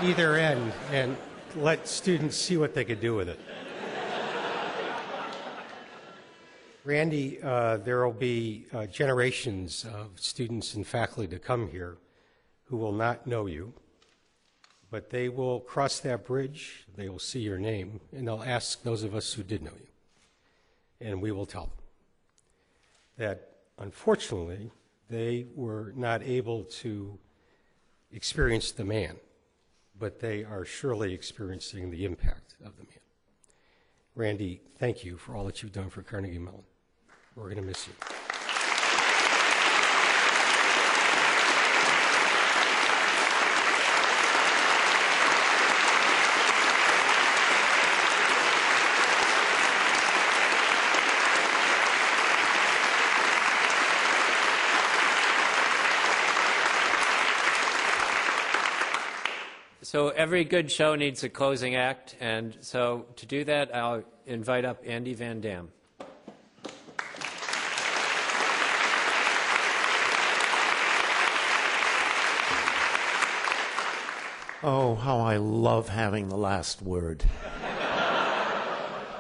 either end and let students see what they could do with it. Randy, there will be generations of students and faculty to come here who will not know you, but they will cross that bridge, they will see your name, and they'll ask those of us who did know you. And we will tell them that unfortunately, they were not able to experience the man, but they are surely experiencing the impact of the man. Randy, thank you for all that you've done for Carnegie Mellon. We're going to miss you. So every good show needs a closing act, and so to do that, I'll invite up Andy Van Dam. Oh, how I love having the last word.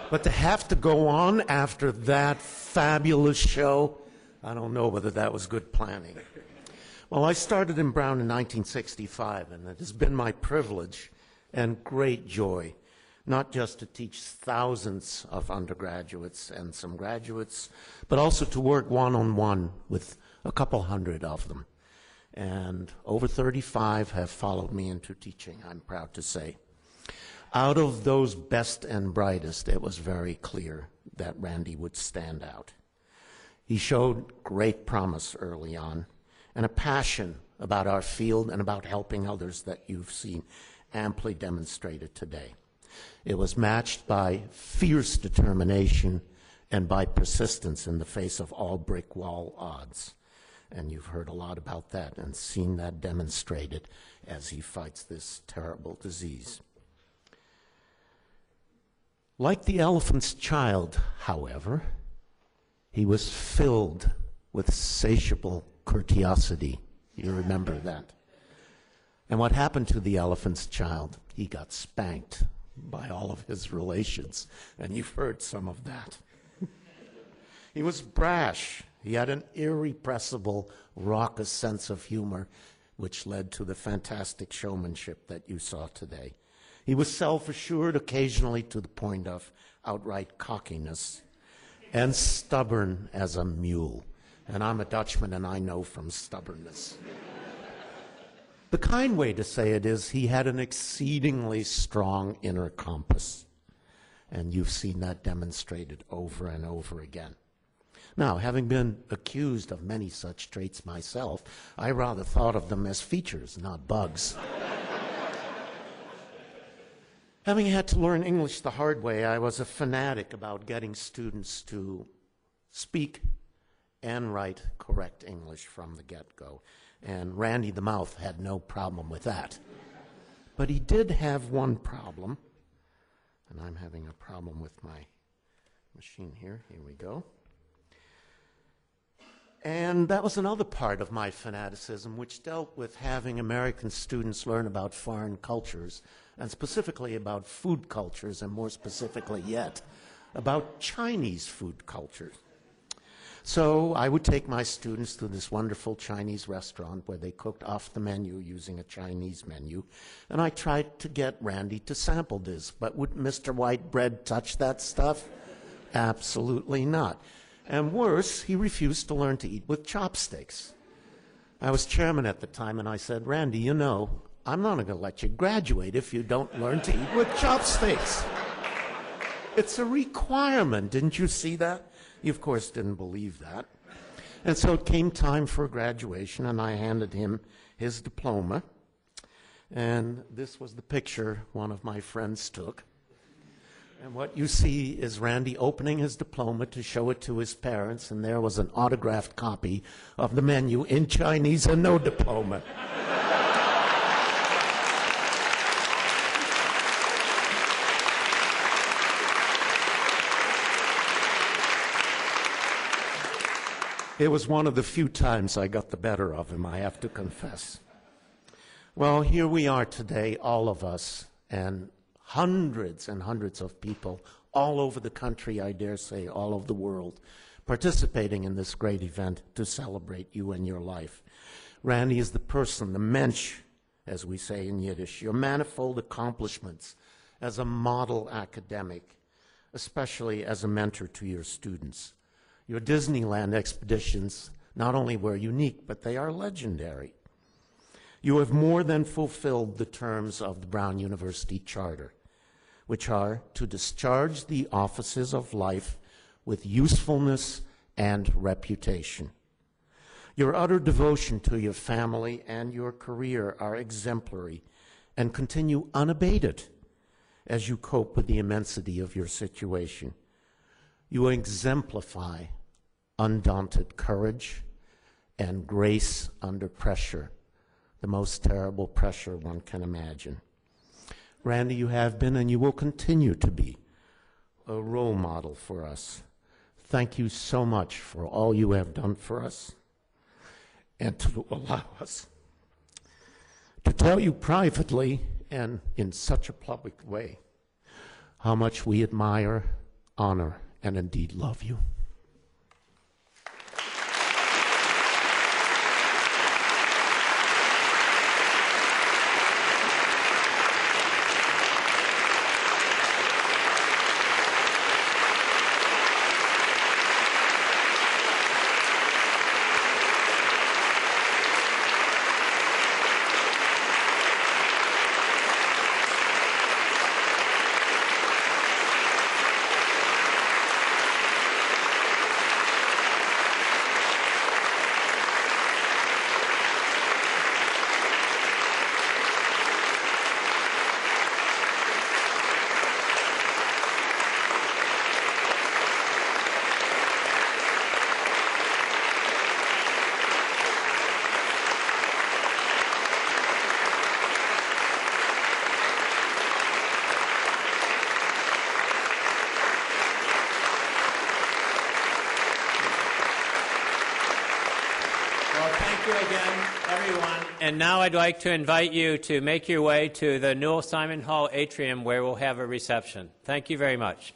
But to have to go on after that fabulous show, I don't know whether that was good planning. Well, I started in Brown in 1965, and it has been my privilege and great joy not just to teach thousands of undergraduates and some graduates, but also to work one-on-one with a couple hundred of them. And over 35 have followed me into teaching, I'm proud to say. Out of those best and brightest, it was very clear that Randy would stand out. He showed great promise early on, and a passion about our field and about helping others that you've seen amply demonstrated today. It was matched by fierce determination and by persistence in the face of all brick wall odds. And you've heard a lot about that and seen that demonstrated as he fights this terrible disease. Like the elephant's child, however, he was filled with satiable curiosity. You remember that. And what happened to the elephant's child? He got spanked by all of his relations, and you've heard some of that. He was brash. He had an irrepressible, raucous sense of humor, which led to the fantastic showmanship that you saw today. He was self-assured, occasionally to the point of outright cockiness, and stubborn as a mule. And I'm a Dutchman, and I know from stubbornness. The kind way to say it is he had an exceedingly strong inner compass. And you've seen that demonstrated over and over again. Now, having been accused of many such traits myself, I rather thought of them as features, not bugs. Having had to learn English the hard way, I was a fanatic about getting students to speak and write correct English from the get-go. And Randy the Mouth had no problem with that. But he did have one problem, and I'm having a problem with my machine here. Here we go. And that was another part of my fanaticism, which dealt with having American students learn about foreign cultures, and specifically about food cultures, and more specifically yet, about Chinese food cultures. So I would take my students to this wonderful Chinese restaurant where they cooked off the menu using a Chinese menu, and I tried to get Randy to sample this. But would Mr. White Bread touch that stuff? Absolutely not. And worse, he refused to learn to eat with chopsticks. I was chairman at the time, and I said, Randy, you know, I'm not going to let you graduate if you don't learn to eat with chopsticks. It's a requirement. Didn't you see that? You, of course, didn't believe that. And so it came time for graduation, and I handed him his diploma. And this was the picture one of my friends took. And what you see is Randy opening his diploma to show it to his parents, and there was an autographed copy of the menu in Chinese and no diploma. It was one of the few times I got the better of him, I have to confess. Well, here we are today, all of us, and hundreds and hundreds of people all over the country, I dare say, all over the world, participating in this great event to celebrate you and your life. Randy is the person, the mensch, as we say in Yiddish, your manifold accomplishments as a model academic, especially as a mentor to your students. Your Disneyland expeditions not only were unique, but they are legendary. You have more than fulfilled the terms of the Brown University Charter, which are to discharge the offices of life with usefulness and reputation. Your utter devotion to your family and your career are exemplary and continue unabated as you cope with the immensity of your situation. You exemplify undaunted courage and grace under pressure, the most terrible pressure one can imagine. Randy, you have been and you will continue to be a role model for us. Thank you so much for all you have done for us and to allow us to tell you privately and in such a public way how much we admire, honor, and indeed love you. And now I'd like to invite you to make your way to the Newell Simon Hall atrium where we'll have a reception. Thank you very much.